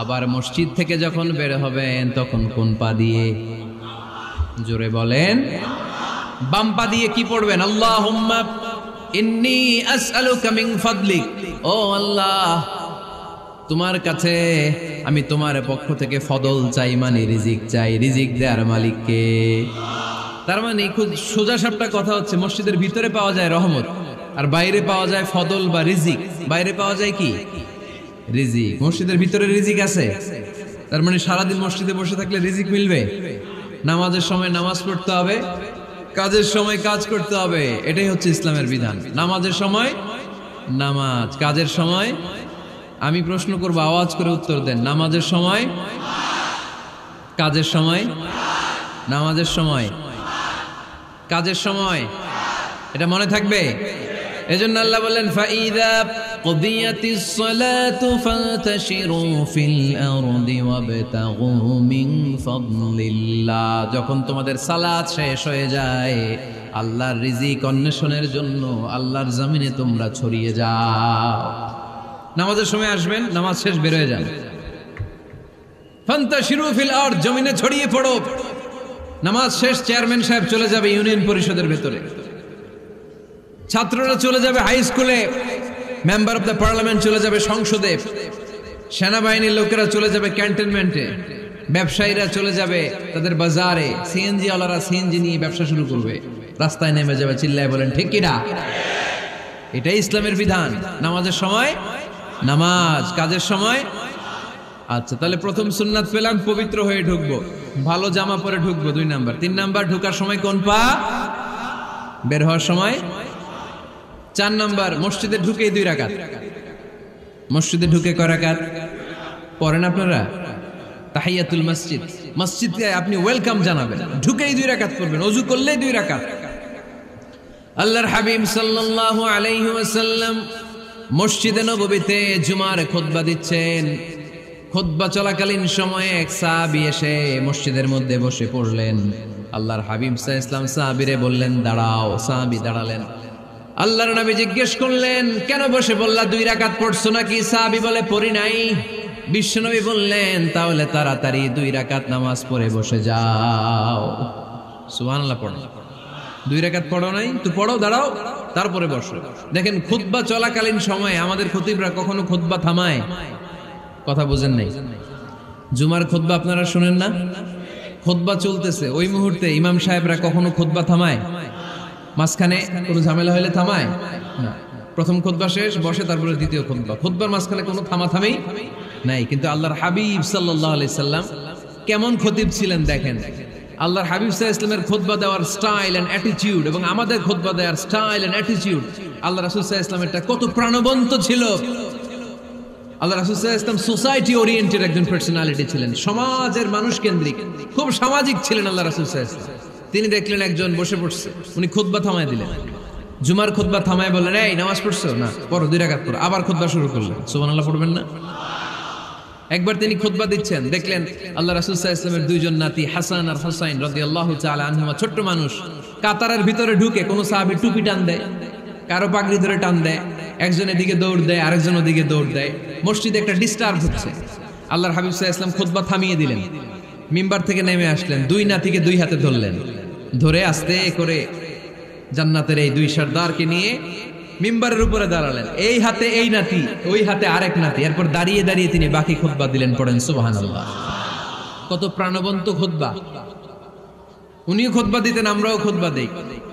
আবার মসজিদ থেকে যখন বের হবেন তখন কোন পা দিয়ে? জোরে বলেন। বাম পা দিয়ে কি পড়বেন? আল্লাহুম্মা ইন্নী আসআলুকা মিন ফাদলিক, ও আল্লাহ তোমার কাছে আমি তোমার পক্ষ থেকে ফদল চাই, মানে রিজিক চাই। রিজিক দেওয়ার মালিক কে? তার মানে খুব সোজা সাপটা কথা হচ্ছে, মসজিদের ভিতরে পাওয়া যায় রহমত, আর বাইরে পাওয়া যায় ফদল বা রিজিক। বাইরে পাওয়া যায় কি? রিজিক। মসজিদের ভিতরে রিজিক আছে। তার মানে সারাদিন মসজিদে বসে থাকলে রিজিক মিলবে? নামাজের সময় নামাজ পড়তে হবে, কাজের সময় কাজ করতে হবে। এটাই হচ্ছে ইসলামের বিধান। নামাজের সময় নামাজ, কাজের সময়। আমি প্রশ্ন করব, আওয়াজ করে উত্তর দেন। নামাজের সময়, কাজের সময়, নামাজের সময়, কাজের সময়। এটা মনে থাকবে। এজন্য আল্লাহ বললেন ফাইদা কুদিয়াতিস সালাতু ফান্তাশিরু ফিল আরদি ওয়াবতাগু মিন ফাদলিল্লাহ। যখন তোমাদের সালাত শেষ হয়ে যায়, আল্লাহর রিজিক অন্বেষণের জন্য আল্লাহর জমিনে তোমরা ছড়িয়ে যাও। নামাজের সময় আসবেন, নামাজ শেষ বের হয়ে যান। ফান্তাশিরু ফিল আরদ, জমিনে ছড়িয়ে পড়ো। নামাজ শেষ, চেয়ারম্যান সাহেব চলে যাবে ইউনিয়ন পরিষদের ভেতরে, ছাত্ররা চলে যাবে হাই স্কুলে, মেম্বার অফ দ্য পার্লামেন্ট চলে যাবে সংসদে, সেনাবাহিনীর লোকেরা চলে যাবে ক্যান্টনমেন্টে, ব্যবসায়ীরা চলে যাবে তাদের বাজারে, সিএনজি ওয়ালারা সিএনজি নিয়ে ব্যবসা শুরু করবে, রাস্তায় নেমে যাবে, চিল্লায় বলেন ঠিক কিনা? এটাই ইসলামের বিধান। নামাজের সময় নামাজ, কাজের সময়। আচ্ছা, তাহলে প্রথম সুন্নাত পেলাম, পবিত্র হয়ে ঢুকবো, ভালো জামা পরে ঢুকবো 2 নাম্বার। 3 নাম্বার, ঢোকার সময় কোন পা, বের হওয়ার সময়। 4 নাম্বার, মসজিদে ঢুকে 2 রাকাত। মসজিদে ঢুকে কয় রাকাত পড়েন আপনারা? তাহিয়াতুল মসজিদ, মসজিদকে আপনি ওয়েলকাম জানাবেন, ঢুকেই 2 রাকাত পড়বেন, ওযু করলেই 2 রাকাত। আল্লাহর হাবিব সাল্লাল্লাহু আলাইহি ওয়াসাল্লাম মসজিদে নববীতে জুমার খুতবা দিচ্ছেন। খুতবা চলাকালীন সময়ে এক সাহাবী এসে মসজিদের মধ্যে বসে পড়লেন। আল্লাহর হাবিব সাল্লাল্লাহু আলাইহি ওয়াসাল্লাম সাহাবীরে বললেন দাঁড়াও। সাহাবী দাঁড়ালেন। আল্লাহর নবী জিজ্ঞেস করলেন কেন বসে বললা, 2 রাকাত পড়ছো নাকি? সাহাবী বলে পড়ি নাই। বিশ্বনবী বললেন তাহলে তাড়াতাড়ি 2 রাকাত নামাজ পড়ে বসে যাও। সুবহানাল্লাহ। পড়ো, 2 রাকাত পড়ো নাই তো পড়ো, দাঁড়াও, তারপরে বসো। দেখেন খুতবা চলাকালীন সময়ে আমাদের খতিবরা কখনো খুতবা থামায়? কথা বুঝেন নাই? জুমার খুতবা আপনারা শুনেন না? খুতবা চলতেছে, ওই মুহূর্তে ইমাম সাহেবরা কখনো খুতবা থামায়? মাঝখানে কোনো ঝামেলা হলে থামায় না। প্রথম খুতবা শেষ, বসে, তারপরে দ্বিতীয় খুতবা। খুতবার মাঝখানে কোনো থামাথামি নাই। কিন্তু আল্লাহর হাবিব সাল্লাল্লাহু আলাইহি সাল্লাম কেমন খতিব ছিলেন দেখেন। আল্লাহর হাবিব সাল্লাল্লাহু আলাইহি ওয়াসাল্লামের খুতবা দেওয়ার স্টাইল এন্ড অ্যাটিটিউড এবং আমাদের খুতবা দেওয়ার স্টাইল এন্ড অ্যাটিটিউড, আল্লাহ রাসূল সাল্লাল্লাহু আলাইহি ওয়াসাল্লামেরটা কত প্রাণবন্ত ছিল। আল্লাহ রাসূল সাল্লাল্লাহু আলাইহি ওয়াসাল্লাম সোসাইটি ওরিয়েন্টেড একজন পার্সোনালিটি ছিলেন, সমাজের মানুষ কেন্দ্রিক, খুব সামাজিক ছিলেন আল্লাহ রাসূল সাল্লাল্লাহু আলাইহি ওয়াসাল্লাম। তিনি দেখলেন একজন বসে পড়ছে, উনি খুতবা থামায় দিলেন। জুমার খুতবা থামায় বললেন এই নামাজ পড়ছো না, পড়ো 2 রাকাত পড়ো। আবার খুতবা শুরু করলেন। সুবহানাল্লাহ পড়বেন না? একবার তিনি খুতবা দিচ্ছেন, দেখলেন আল্লাহ রাসূল সাল্লাল্লাহু আলাইহি ওয়াসাল্লামের 2 জন নাতি হাসান আর হুসাইন রাদিয়াল্লাহু তাআলা আনহুমা ছোট্ট মানুষ, কাতারের ভিতরে ঢুকে কোন সাহাবী টুপি টান দেয়, কারো পাগড়ি ধরে টান দেয়, একজন এদিকে দৌড় দেয়, আরেকজন ওদিকে দৌড় দেয়। মসজিদে একটা ডিস্টার্ব হচ্ছে। আল্লাহর হাবিব সাল্লাল্লাহু আলাইহি ওয়াসাল্লাম খুতবা থামিয়ে দিলেন, মিম্বার থেকে নেমে আসলেন, দুই নাতিকে দুই হাতে ধরলেন, ধরে আস্তে করে জান্নাতের এই দুই সর্দারকে নিয়ে মিম্বারের উপরে দাঁড়ালেন। এই হাতে এই নাতি, ওই হাতে আরেক নাতি। এরপর দাঁড়িয়ে দাঁড়িয়ে তিনি বাকি খুতবা দিলেন। পড়েন সুবহানাল্লাহ। কত প্রাণবন্ত খুতবা। উনিও খুতবা দিতেন, আমরাও খুতবা দেই।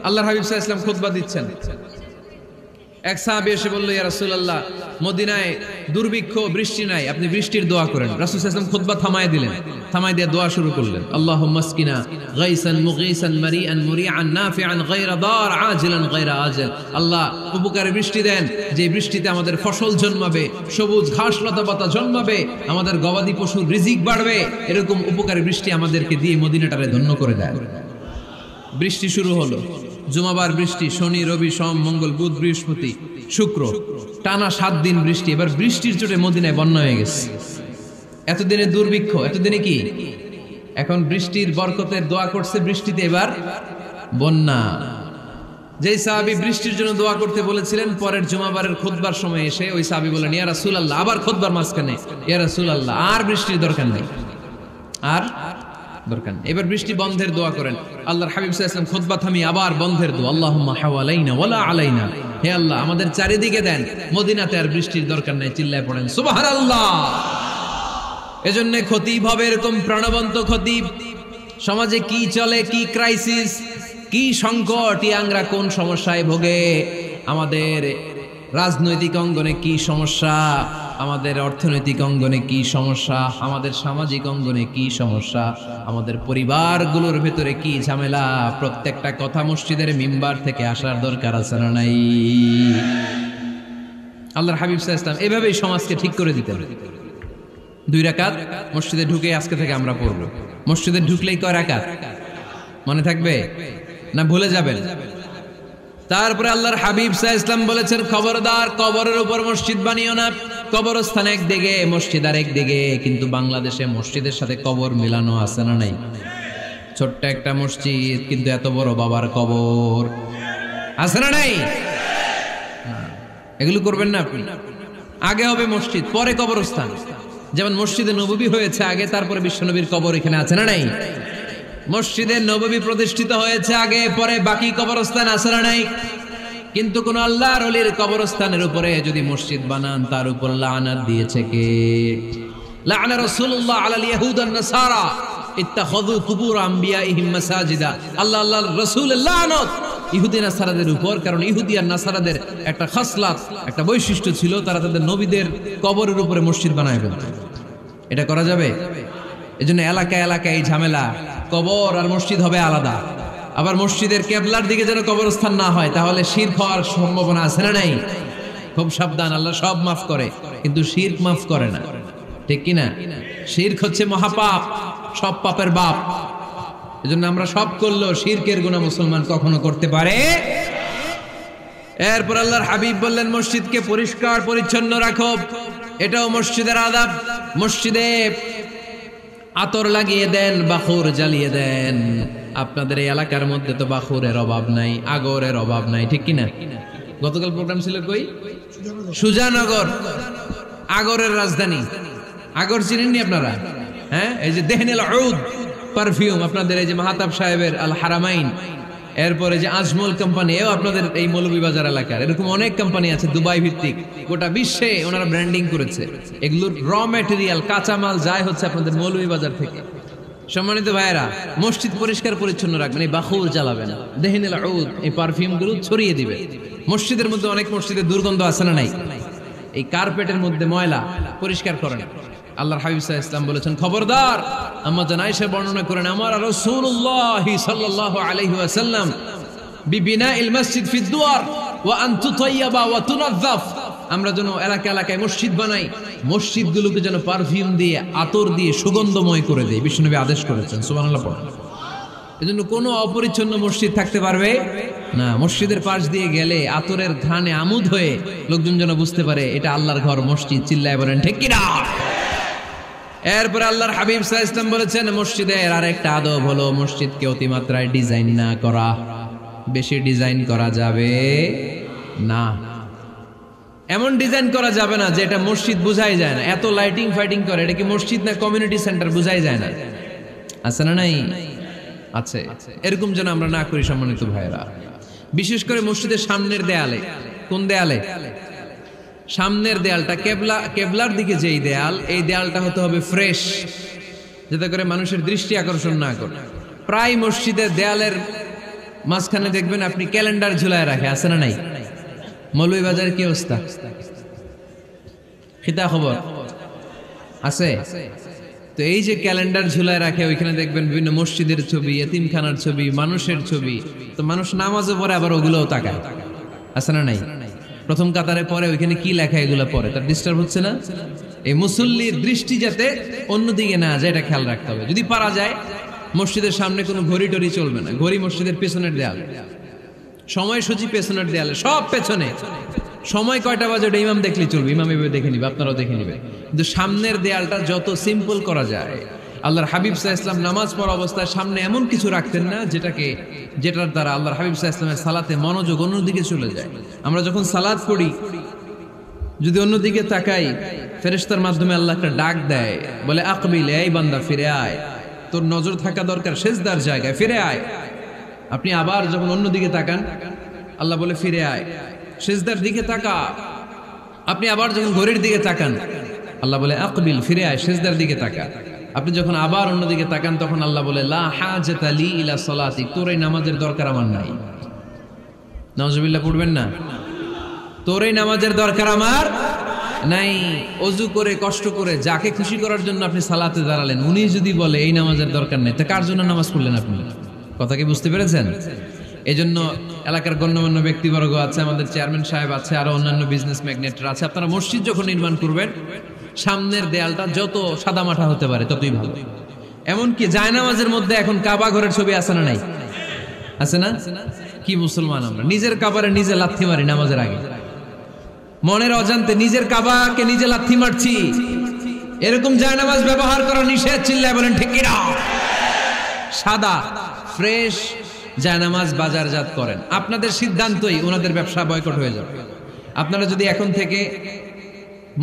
আল্লাহর হাবিব সাল্লাল্লাহু আলাইহি ওয়াসাল্লাম খুতবা দিচ্ছেন। এক সাহাবী এসে বলল, ইয়া রাসূলুল্লাহ, মদিনায় দুর্ভিক্ষ, বৃষ্টি নাই, আপনি বৃষ্টির দোয়া করেন। রাসূল সাল্লাল্লাহু আলাইহি ওয়াসাল্লাম খুতবা থামায় দিলেন, থামায় দিয়ে দোয়া শুরু করলেন। আল্লাহুম্মা আসকিনা গাইসান মুগীসান মারিআন মুরিআন নাফিআন গায়রা দার আজিলান গায়রা আজল। আল্লাহ, উপকারী বৃষ্টি দেন, যে বৃষ্টিতে আমাদের ফসল জন্মাবে, সবুজ ঘাস লতাপাতা জন্মাবে, আমাদের গবাদি পশুর রিজিক বাড়বে। এরকম উপকারী বৃষ্টি আমাদেরকে দিয়ে মদিনাটারে ধন্য করে দেয়। বৃষ্টি শুরু হলো, জুমাবার বৃষ্টি, শনি রবি সোম মঙ্গল বুধ বৃহস্পতি শুক্র, টানা 7 দিন বৃষ্টি। এবার বৃষ্টির চোটে মদিনায় বন্যা হয়ে গেছে। এতদিনে দুর্ভিক্ষ, এতদিনে কি, এখন বৃষ্টির বরকতের দোয়া করছে, বৃষ্টিতে এবার বন্যা। যেই সাহাবী বৃষ্টির জন্য দোয়া করতে বলেছিলেন, পরের জুমাবারের খুতবার সময় এসে ওই সাহাবী বলেন, ইয়া রাসূলুল্লাহ, আবার খুতবার মাঝখানে, ইয়া রাসূলুল্লাহ, আর বৃষ্টির দরকার নেই, আর দরকার নেই, এবার বৃষ্টি বন্ধের দোয়া করেন। আল্লাহর হাবিব সাল্লাল্লাহু আলাইহি ওয়াসাল্লাম খুতবা থামিয়ে আবার বন্ধের দোয়া, আল্লাহুম্মা হাওয়ালাইনা ওয়ালা আলাইনা। হে আল্লাহ, আমাদের চারিদিকে দেন, মদিনাতে আর বৃষ্টির দরকার নাই। চিল্লায় পড়েন সুবহানাল্লাহ। এজন্য খতিব হবে এরকম প্রাণবন্ত খতিব। সমাজে কি চলে, কি ক্রাইসিস, কি সংকট, ইয়াংরা কোন সমস্যায় ভোগে, আমাদের রাজনৈতিক অঙ্গনে কি সমস্যা, আমাদের অর্থনৈতিক অঙ্গনে কি সমস্যা, আমাদের সামাজিক অঙ্গনে কি সমস্যা, আমাদের পরিবারগুলোর ভেতরে কি ঝামেলা, প্রত্যেকটা কথা মসজিদের মিম্বার থেকে আসার দরকার আছে না নাই? আল্লাহর হাবিব সাল্লাল্লাহু আলাইহি ওয়াসাল্লাম এভাবেই সমাজকে ঠিক করে দিতেন। 2 রাকাত মসজিদে ঢুকে আজকে থেকে আমরা পড়ব। মসজিদে ঢুকলেই কয় রাকাত মনে থাকবে না ভুলে যাবেন? তারপরে আল্লাহর হাবিব সাল্লাল্লাহু আলাইহি ওয়াসাল্লাম বলেছেন, খবরদার কবরের উপর মসজিদ বানিও না। কবরস্থান একদিকে, মসজিদ আর একদিকে। কিন্তু বাংলাদেশে মসজিদের সাথে কবর মিলানো আছে না নাই? ছোট্ট একটা মসজিদ, কিন্তু এত বড় বাবার কবর আছে না নাই? এগুলো করবেন না আপনি। আগে হবে মসজিদ, পরে কবরস্থান। যেমন মসজিদে নববী হয়েছে আগে, তারপরে বিশ্বনবীর কবর এখানে আছে না নাই? মসজিদে নববী প্রতিষ্ঠিত হয়েছে আগে, পরে বাকি কবরস্থান আছে না নাই? কিন্তু কোন আল্লাহর ওলির কবরস্থানের উপরে যদি মসজিদ বানান, তার উপর লানাত দিয়েছে কে? লাআনা রাসূলুল্লাহ আলাল ইয়াহুদ ওয়ান নাসারা ইত্তাখাযু কুবুর আমবিয়াইহিম মাসাজিদা। আল্লাহর রাসূলের লানত ইহুদি নাসারাদের উপর, কারণ ইহুদি আর নাসারাদের একটা খাসলাত, একটা বৈশিষ্ট্য ছিল, তারা তাদের নবীদের কবরের উপরে মসজিদ বানায় ফেলত। এটা করা যাবে? এজন্য এলাকায় এলাকায় এই ঝামেলা, কবর আর মসজিদ হবে আলাদা। আবার মসজিদের কেবলার দিকে যেন কবরস্থান না হয়, তাহলে শিরক হওয়ার সম্ভাবনা আছে না নাই? খুব সাবধান, আল্লাহ সব মাফ করে কিন্তু শিরক মাফ করে না, ঠিক কি না? শিরক হচ্ছে মহাপাপ, সব পাপের বাপ। এজন্য আমরা সব করলেও শিরকের গুনাহ মুসলমান কখনো করতে পারে। এরপর আল্লাহর হাবিব বললেন, মসজিদকে পরিষ্কার পরিচ্ছন্ন রাখো, এটাও মসজিদের আদাব। মসজিদে আতর লাগিয়ে দেন, বাখুর জ্বালিয়ে দেন। আপনাদের এই এলাকার মধ্যে তো বাখুরের অভাব নাই, আগরের অভাব নাই, ঠিক কিনা? গতকাল প্রোগ্রাম ছিল কই? সুজানগর, আগরের রাজধানী। আগর চিনেননি আপনারা? হ্যাঁ, এই যে দেহনেল উদ পারফিউম, আপনাদের এই যে মাহতাব সাহেবের আল হারামাইন, এরপরে যে আজমল কোম্পানি, এও আপনাদের এই মৌলভীবাজার এলাকার। এরকম অনেক কোম্পানি আছে দুবাই ভিত্তিক, গোটা বিশ্বে ওনারা ব্র্যান্ডিং করেছে। এগুলোর র ম্যাটেরিয়াল, কাঁচামাল যায় হচ্ছে আপনাদের মৌলভীবাজার থেকে। সম্মানিত ভাইয়েরা, মসজিদ পরিষ্কার পরিচ্ছন্ন রাখবেন, এই বাখুর জ্বালাবেন, দেহনেল উদ, এই পারফিউম গুলো ছড়িয়ে দিবে। মসজিদের মধ্যে অনেক মসজিদে দুর্গন্ধ আছে না নাই? এই কার্পেটের মধ্যে ময়লা, পরিষ্কার করেন। আল্লাহর হাবিব সাল্লাল্লাহু আলাইহি ওয়াসাল্লাম বলেছেন, খবরদার। আম্মা জান আয়েশা বর্ণনা করেন, আমার রাসূলুল্লাহ সাল্লাল্লাহু আলাইহি ওয়াসাল্লাম বিবিনাইল মসজিদ ফি দুয়ার ওয়া আন তুতাইয়াবা ওয়া তুনাযাফ। আমরা যেন এলাকা এলাকায় মসজিদ বানাই, মসজিদগুলোকে যেন পারফিউম দিয়ে, আতর দিয়ে সুগন্ধময় করে দেই, বিশ্বনবী আদেশ করেছেন। সুবহানাল্লাহ পড়েন। এজন্য কোনো অপরিচ্ছন্ন মসজিদ থাকতে পারবে না। মসজিদের পাশ দিয়ে গেলে আতরের ঘ্রাণে আমোদ হয়ে লোকজন যেন বুঝতে পারে এটা আল্লাহর ঘর, মসজিদ। চিল্লায় বলেন ঠিক কিনা? এরপর আল্লাহর হাবিব সাল্লাল্লাহু আলাইহি ওয়াসাল্লাম বলেছেন, মসজিদের আরেকটা আদব হলো মসজিদকে অতিমাত্রায় ডিজাইন না করা। বেশি ডিজাইন করা যাবে না, এমন ডিজাইন করা যাবে না যে এটা মসজিদ বুঝাই যায় না, এত লাইটিং ফাইটিং করে, এটা কি মসজিদ না কমিউনিটি সেন্টার বুঝাই যায় না। আছে না নাই? আছে। এরকম যেন আমরা না করি সম্মানিত ভাইরা। বিশেষ করে মসজিদের সামনের দেয়ালে, কোন দেয়ালে? সামনের দেয়ালটা কেবলার দিকে যেই দেয়াল, এই দেয়ালটা হতে হবে ফ্রেশ, যাতে করে মানুষের দৃষ্টি আকর্ষণ না করে। প্রায় মসজিদের দেয়ালের মাঝখানে দেখবেন আপনি ক্যালেন্ডার ঝুলায় রাখে, আছে না নাই? মৌলভীবাজার কি অবস্থা? খিতা খবর আছে? তো এই যে ক্যালেন্ডার ঝুলায় রাখে, ওইখানে দেখবেন বিভিন্ন মসজিদের ছবি, এতিমখানার ছবি, মানুষের ছবি। তো মানুষ নামাজও পড়ে আবার ওগুলোও তাকায়, আছে না নাই? প্রথম কাতারে পরে ওইখানে কি লেখা এগুলো পরে, তার ডিস্টার্ব হচ্ছে না? এই মুসল্লির দৃষ্টি যাতে অন্যদিকে না যায়, এটা খেয়াল রাখতে হবে। যদি পারা যায় মসজিদের সামনে কোনো ঘড়ি টড়ি চলবে না, ঘড়ি মসজিদের পেছনের দেয়ালে, সময়সূচি পেছনের দেয়ালে, সব পেছনে। সময় কয়টা বাজে ওটা ইমাম দেখলেই চলবে, ইমাম এভাবে দেখে নিবে, আপনারাও দেখে নিবে। কিন্তু সামনের দেয়ালটা যত সিম্পল করা যায়। আল্লাহর হাবিব সাল্লাল্লাহু আলাইহি ওয়াসাল্লাম নামাজ পড়া অবস্থায় সামনে এমন কিছু রাখতেন না যেটার দ্বারা আল্লাহর হাবিব সাল্লাল্লাহু আলাইহি ওয়াসাল্লামের সালাতে মনোযোগ অন্যদিকে চলে যায়। আমরা যখন সালাত পড়ি, যদি অন্যদিকে তাকাই, ফেরেশতার মাধ্যমে আল্লাহ একটা ডাক দেয়, বলে আকবিল, এই বান্দা ফিরে আয়, তোর নজর থাকা দরকার সিজদার জায়গায়, ফিরে আয়। আপনি আবার যখন অন্যদিকে তাকান, আল্লাহ বলে ফিরে আয়, সিজদার দিকে তাকা। আপনি আবার যখন ঘড়ির দিকে তাকান, আল্লাহ বলে আকবিল, ফিরে আয়, সিজদার দিকে তাকা। আপনি যখন আবার অন্যদিকে তাকান, তখন আল্লাহ বলে লা হাজাতা লি ইলা সালাতি, তোর এই নামাজের দরকার আমার নাই। নাউজুবিল্লাহ পড়বেন না? তোর এই নামাজের দরকার আমার নাই। অজু করে কষ্ট করে যাকে খুশি করার জন্য আপনি সালাতে দাঁড়ালেন, উনি যদি বলে এই নামাজের দরকার নেই, তা কার জন্য নামাজ পড়লেন আপনি? কথা কি বুঝতে পেরেছেন? এই জন্য এলাকার গণ্যমান্য ব্যক্তিবর্গ আছে, আমাদের চেয়ারম্যান সাহেব আছে, আরো অন্যান্য বিজনেস ম্যাগনেটরা আছে। আপনারা মসজিদ যখন নির্মাণ করবেন, সামনের দেয়ালটা যত সাদামাটা হতে পারে ততই ভালো। এমনকি জায়নামাজের মধ্যে এখন কাবা ঘরের ছবি আছে না নাই? আছে না? কি মুসলমান আমরা, নিজের কাবারে নিজে লাথি মারি নামাজের আগে, মনের অজান্তে নিজের কাবাকে নিজে লাথি মারছি। এরকম জায়নামাজ ব্যবহার করা নিষেধ, চিল্লায় বলেন ঠিক কিনা? সাদা ফ্রেশ জায়নামাজ বাজারজাত করেন, আপনাদের সিদ্ধান্তই ওনাদের ব্যবসা বয়কট হয়ে যাবে। আপনারা যদি এখন থেকে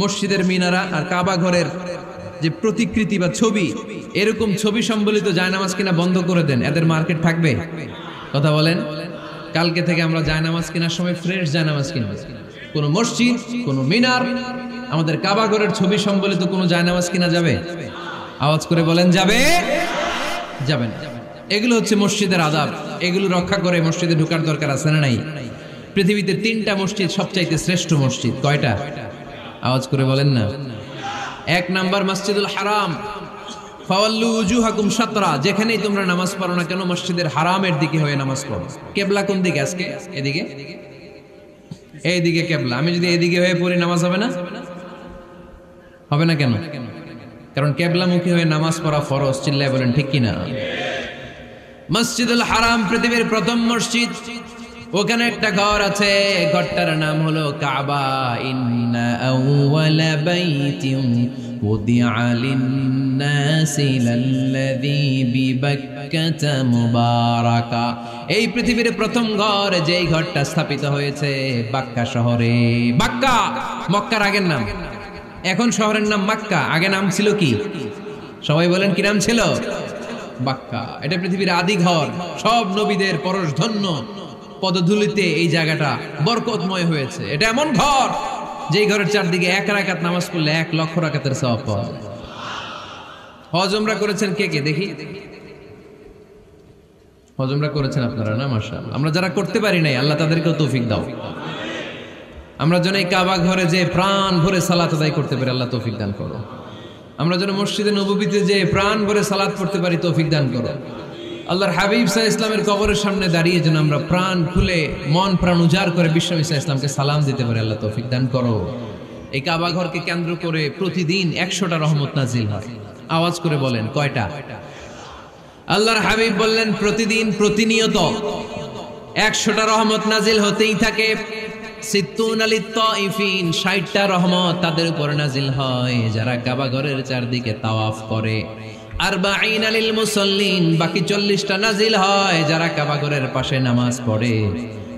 মসজিদের মিনারা আর কাবা ঘরের যে প্রতিকৃতি বা ছবি, এরকম ছবি সম্বলিত জায়নামাজ কিনা বন্ধ করে দেন, এদের মার্কেট থাকবে? কথা বলেন। কালকে থেকে আমরা জায়নামাজ কেনার সময় ফ্রেশ জায়নামাজ কিনব। কোন মসজিদ, কোন মিনার, আমাদের কাবা ঘরের ছবি সম্বলিত কোন জায়নামাজ কিনা যাবে? আওয়াজ করে বলেন, যাবে? যাবে না। এগুলো হচ্ছে মসজিদের আদাব, এগুলো রক্ষা করে মসজিদে ঢোকার দরকার আছে না নাই? পৃথিবীতে 3টা মসজিদ সবচাইতে শ্রেষ্ঠ মসজিদ, কয়টা? আওয়াজ করে বলেন না। 1 নাম্বার মসজিদুল হারাম, ফাওয়াল্লু উজুহাকুম শাতরা, যেখানেই তোমরা নামাজ পড়ো না কেন মসজিদের হারামের দিকে হয়ে নামাজ পড়ো। কেবলা কোন দিকে আজকে? এদিকে, এইদিকে কেবলা। আমি যদি এদিকে হয়ে পড়ি নামাজ হবে না? হবে না কেন? কারণ কেবলামুখী হয়ে নামাজ পড়া ফরজ, চিল্লায় বলেন ঠিক কিনা? মসজিদুল হারাম পৃথিবীর প্রথম মসজিদ, ওখানে একটা ঘর আছে, ঘরটার নাম হলো কাবা। ইন্না আউওয়ালা বাইতিন উদিআ লিন-নাসি লাল্লাযী বিবাক্কাতা মুবারাকা। এই পৃথিবীর প্রথম ঘর, যেই ঘরটা স্থাপিত হয়েছে বাক্কা শহরে। বাক্কা মক্কার আগের নাম, এখন শহরের নাম মক্কা, আগে নাম ছিল কি? সবাই বলেন, কি নাম ছিল? বাক্কা। এটা পৃথিবীর আদি ঘর, সব নবীদের পরশধন্য পদধূলিতে এই জায়গাটা বরকতময় হয়েছে। এটা এমন ঘর, যেই ঘরের চারদিকে 1 রাকাত নামাজ পড়লে 1 লক্ষ রাকাতের সওয়াব পাওয়া যায়। হজ উমরা করেছেন কে কে দেখি? হজ উমরা করেছেন আপনারা না? মাশাআল্লাহ। আমরা যারা করতে পারি নাই, আল্লাহ তাদেরকেও তৌফিক দাও। আমরা যেন এই কাবা ঘরে যে প্রাণ ভরে সালাত আদায় করতে পারি, আল্লাহ তৌফিক দান করো। আমরা যেন মসজিদে নববীতে যে প্রাণ ভরে সালাত পড়তে পারি, তৌফিক দান করো। আল্লাহর হাবিব সাল্লাল্লাহু আলাইহি ওয়াসাল্লামের কবরের সামনে দাঁড়িয়ে যেন আমরা প্রাণ খুলে মন প্রাণ উজাড় করে বিশ্বনবী সাল্লাল্লাহু আলাইহি ওয়াসাল্লামকে সালাম দিতে পারি, আল্লাহ তৌফিক দান করো। এই কাবা ঘরকে কেন্দ্র করে প্রতিদিন 100টা রহমত নাজিল হয়। আওয়াজ করে বলেন, কয়টা? আল্লাহর হাবিব বললেন প্রতিদিন, প্রতিনিয়ত 100টা রহমত নাজিল হতেই থাকে। 60টা রহমত তাদের উপর নাজিল হয় যারা কাবা ঘরের চারদিকে তাওয়াফ করে। 40 লিল মুসাল্লিন, বাকি 40টা নাজিল হয় যারা কাবা ঘরের পাশে নামাজ পড়ে।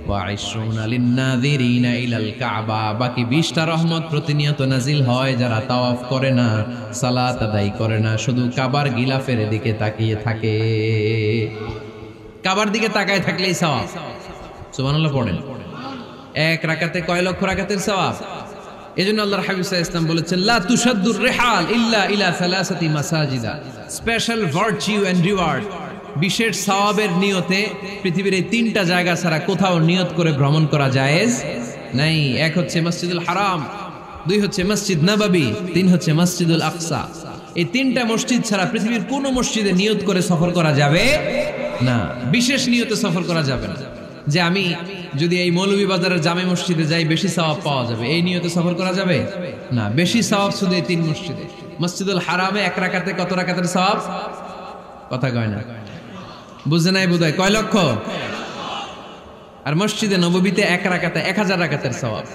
ওয়া 20 লিন-নাযিরিনা ইলাল কাবা। বাকি 20টা রহমত প্রতিনিয়ত নাজিল হয় যারা তাওয়াফ করে না, সালাত আদায় করে না, শুধু কাবার গিলাফের দিকে তাকিয়ে থাকে। কাবার দিকে তাকায় থাকলেই সওয়াব। সুবহানাল্লাহ পড়েন। এক রাকাতে কয় লক্ষ রাকাতের সওয়াব। এজন্য আল্লাহর হাবিব সাল্লাল্লাহু আলাইহি ওয়াসাল্লাম বলেছেন, লা তুশাদ্দুর রিহাল ইল্লা ইলা সালাসাতি মাসাজিদা। স্পেশাল ভার্চু এন্ড রিওয়ার্ড, বিশেষ সওয়াবের নিয়তে পৃথিবীর এই 3টা জায়গা ছাড়া কোথাও নিয়ত করে ভ্রমণ করা জায়েজ নাই। এক হচ্ছে মসজিদুল হারাম, 2 হচ্ছে মসজিদ নববী, 3 হচ্ছে মসজিদুল আকসা। এই 3টা মসজিদ ছাড়া পৃথিবীর কোনো মসজিদে নিয়ত করে সফর করা যাবে না। বিশেষ নিয়তে সফর করা যাবে না, যে আমি যদি এই মৌলভীবাজারের জামে মসজিদে যাই বেশি সওয়াব পাওয়া যাবে, এই নিয়তে সফর করা যাবে না। বেশি সওয়াব শুধু এই 3 মসজিদে। মসজিদুল হারামে 1 রাকাতে কত রাকাতের সওয়াব? কথা কয় না, বুঝে নাই বোধহয়। কয় লক্ষ? আর মসজিদে নববীতে 1 রাকাতে 1000 রাকাতের সওয়াব।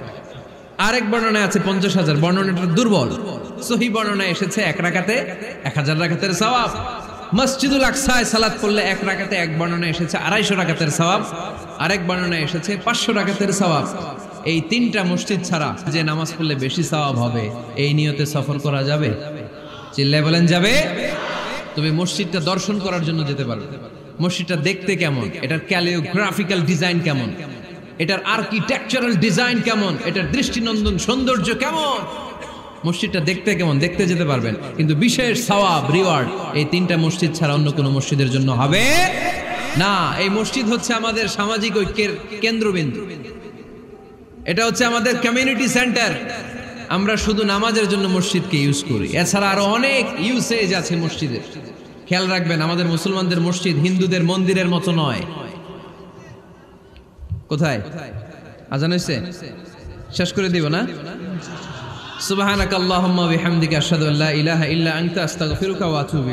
আরেক বর্ণনায় আছে 50,000, বর্ণনাটা দুর্বল। সহিহ বর্ণনায় এসেছে 1 রাকাতে 1000 রাকাতের সওয়াব। মসজিদুল আকসায় সালাত পড়লে 1 রাকাতে, এক বর্ণনায় এসেছে 250 রাকাতের সওয়াব, আরেক বর্ণনায় এসেছে 500 রাকাতের সওয়াব। এই 3টা মসজিদ ছাড়া যে নামাজ পড়লে বেশি সওয়াব হবে, এই নিয়তে সফর করা যাবে? চিল্লায় বলেন যাবে। তবে মসজিদটা দর্শন করার জন্য যেতে পারবে। মসজিদটা দেখতে কেমন, এটার ক্যালিওগ্রাফিক্যাল ডিজাইন কেমন, এটার আর্কিটেকচারাল ডিজাইন কেমন, এটার দৃষ্টিনন্দন সৌন্দর্য কেমন, মসজিদটা দেখতে কেমন, দেখতে যেতে পারবেন। কিন্তু বিশেষ সওয়াব রিওয়ার্ড এই 3টা মসজিদ ছাড়া অন্য কোনো মসজিদের জন্য হবে না। এই মসজিদ হচ্ছে আমাদের সামাজিক ঐক্যের কেন্দ্রবিন্দু, এটা হচ্ছে আমাদের কমিউনিটি সেন্টার। আমরা শুধু নামাজের জন্য মসজিদকে ইউজ করি, এছাড়া আরো অনেক ইউসেজ আছে মসজিদের। খেয়াল রাখবেন, আমাদের মুসলমানদের মসজিদ হিন্দুদের মন্দিরের মতো নয়। কোথায় আজান হইছে? শেষ করে দিব না? সুবহানাকাল্লাহুম্মা ওয়া বিহামদিকা আশহাদু আল্লা ইলাহা ইল্লা আনতা আস্তাগফিরুকা ওয়া আতুবু